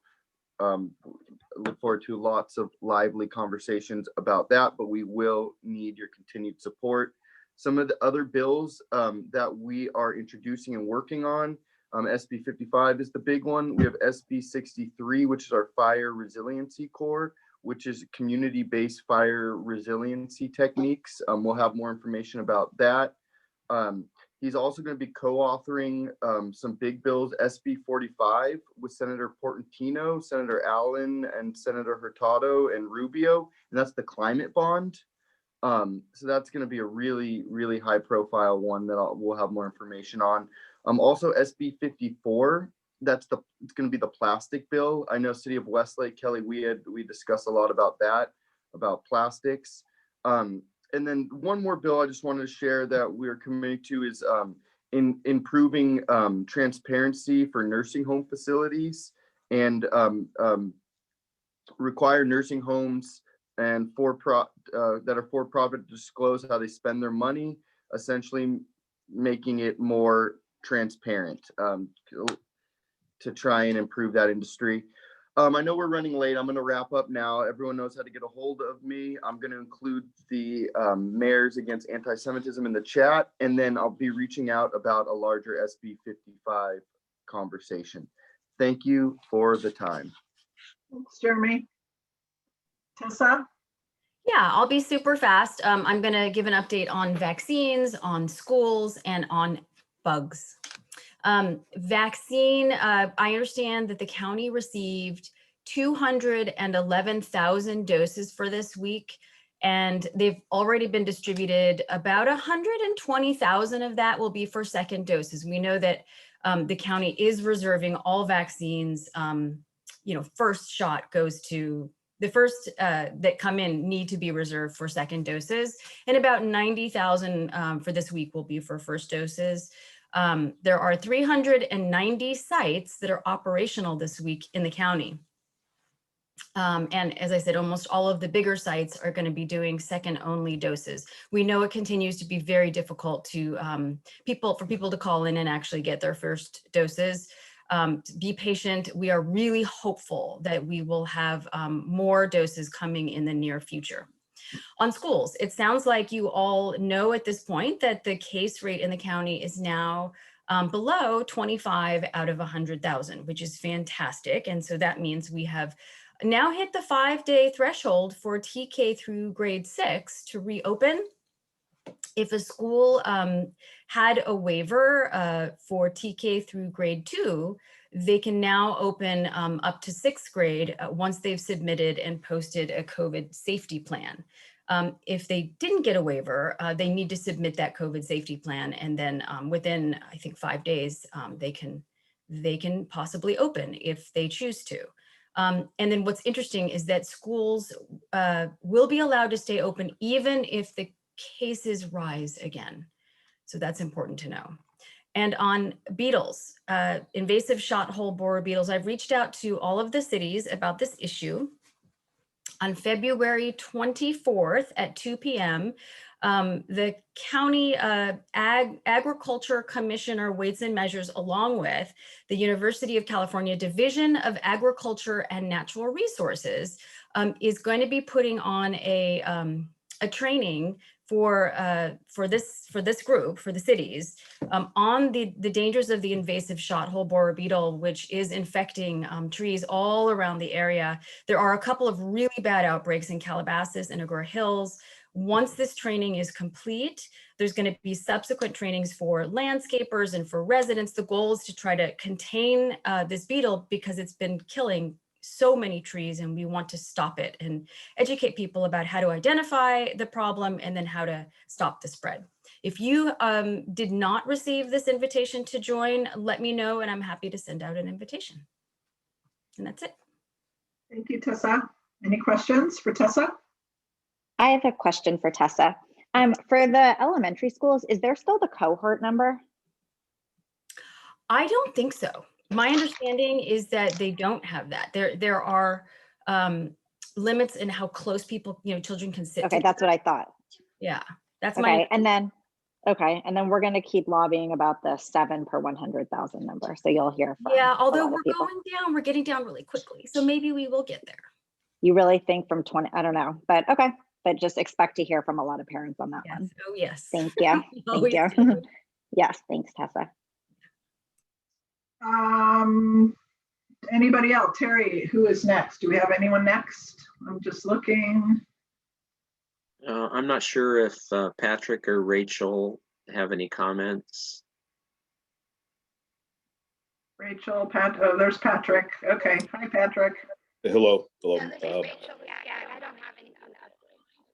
look forward to lots of lively conversations about that, but we will need your continued support. Some of the other bills that we are introducing and working on, SB 55 is the big one. We have SB 63, which is our fire resiliency core, which is community-based fire resiliency techniques. We'll have more information about that. He's also going to be co-authoring some big bills, SB 45, with Senator Portantino, Senator Allen, and Senator Hurtado and Rubio, and that's the climate bond. So that's going to be a really, really high-profile one that we'll have more information on. Also, SB 54. It's going to be the plastic bill. I know City of Westlake, Kelly, we discussed a lot about that, about plastics. And then one more bill I just wanted to share that we are committed to is in improving transparency for nursing home facilities, and require nursing homes and that are for-profit to disclose how they spend their money, essentially making it more transparent. To try and improve that industry. I know we're running late. I'm going to wrap up now. Everyone knows how to get a hold of me. I'm going to include the Mayors Against Anti-Semitism in the chat, and then I'll be reaching out about a larger SB 55 conversation. Thank you for the time. Thanks, Jeremy. Tessa? Yeah, I'll be super fast. I'm going to give an update on vaccines, on schools, and on bugs. Vaccine, I understand that the county received 211,000 doses for this week, and they've already been distributed. About 120,000 of that will be for second doses. We know that the county is reserving all vaccines. First shot goes to the first that come in need to be reserved for second doses, and about 90,000 for this week will be for first doses. There are 390 sites that are operational this week in the county. And as I said, almost all of the bigger sites are going to be doing second only doses. We know it continues to be very difficult to for people to call in and actually get their first doses. Be patient. We are really hopeful that we will have more doses coming in the near future. On schools, it sounds like you all know at this point that the case rate in the county is now below 25 out of 100,000, which is fantastic. And so that means we have now hit the 5-day threshold for TK through grade 6 to reopen. If a school had a waiver for TK through grade 2, they can now open up to 6th grade once they've submitted and posted a COVID safety plan. If they didn't get a waiver, they need to submit that COVID safety plan, and then within, I think, 5 days, they can possibly open if they choose to. And then what's interesting is that schools will be allowed to stay open even if the cases rise again. So that's important to know. And on beetles, invasive shot hole borer beetles, I've reached out to all of the cities about this issue. On February 24th at 2 p.m., the county agriculture commissioner weights and measures, along with the University of California Division of Agriculture and Natural Resources, is going to be putting on a training for this group, for the cities, on the dangers of the invasive shot hole borer beetle, which is infecting trees all around the area. There are a couple of really bad outbreaks in Calabasas and Agora Hills. Once this training is complete, there's going to be subsequent trainings for landscapers and for residents. The goal is to try to contain this beetle because it's been killing so many trees, and we want to stop it and educate people about how to identify the problem and then how to stop the spread. If you did not receive this invitation to join, let me know and I'm happy to send out an invitation. And that's it. Thank you, Tessa. Any questions for Tessa? I have a question for Tessa. For the elementary schools, is there still the cohort number? I don't think so. My understanding is that they don't have that. There are limits in how close people, children can sit. Okay, that's what I thought. Yeah, that's okay. my. And then we're going to keep lobbying about the 7 per 100,000 number. So you'll hear from. Yeah, although we're going down, we're getting down really quickly. So maybe we will get there. You really think from 20? I don't know, but okay. But just expect to hear from a lot of parents on that one. Oh yes. Thank you. Thank you. Yes, thanks, Tessa. Anybody else? Terry, who is next? Do we have anyone next? I'm just looking. I'm not sure if Patrick or Rachel have any comments. Rachel, Pat, oh, there's Patrick. Okay, hi, Patrick. Hello.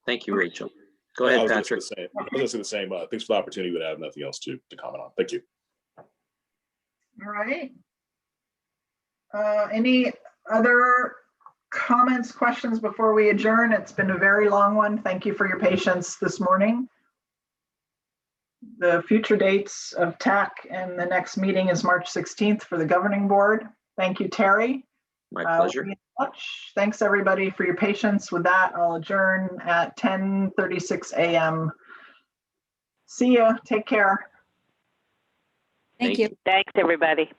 Thank you, Rachel. Go ahead, Patrick. I was going to say the same. Thanks for the opportunity, but I have nothing else to comment on. Thank you. All right. Any other comments, questions before we adjourn? It's been a very long one. Thank you for your patience this morning. The future dates of TAC and the next meeting is March 16th for the governing board. Thank you, Terry. My pleasure. Thanks everybody for your patience. With that, I'll adjourn at 10:36 a.m. See ya. Take care. Thank you. Thanks, everybody.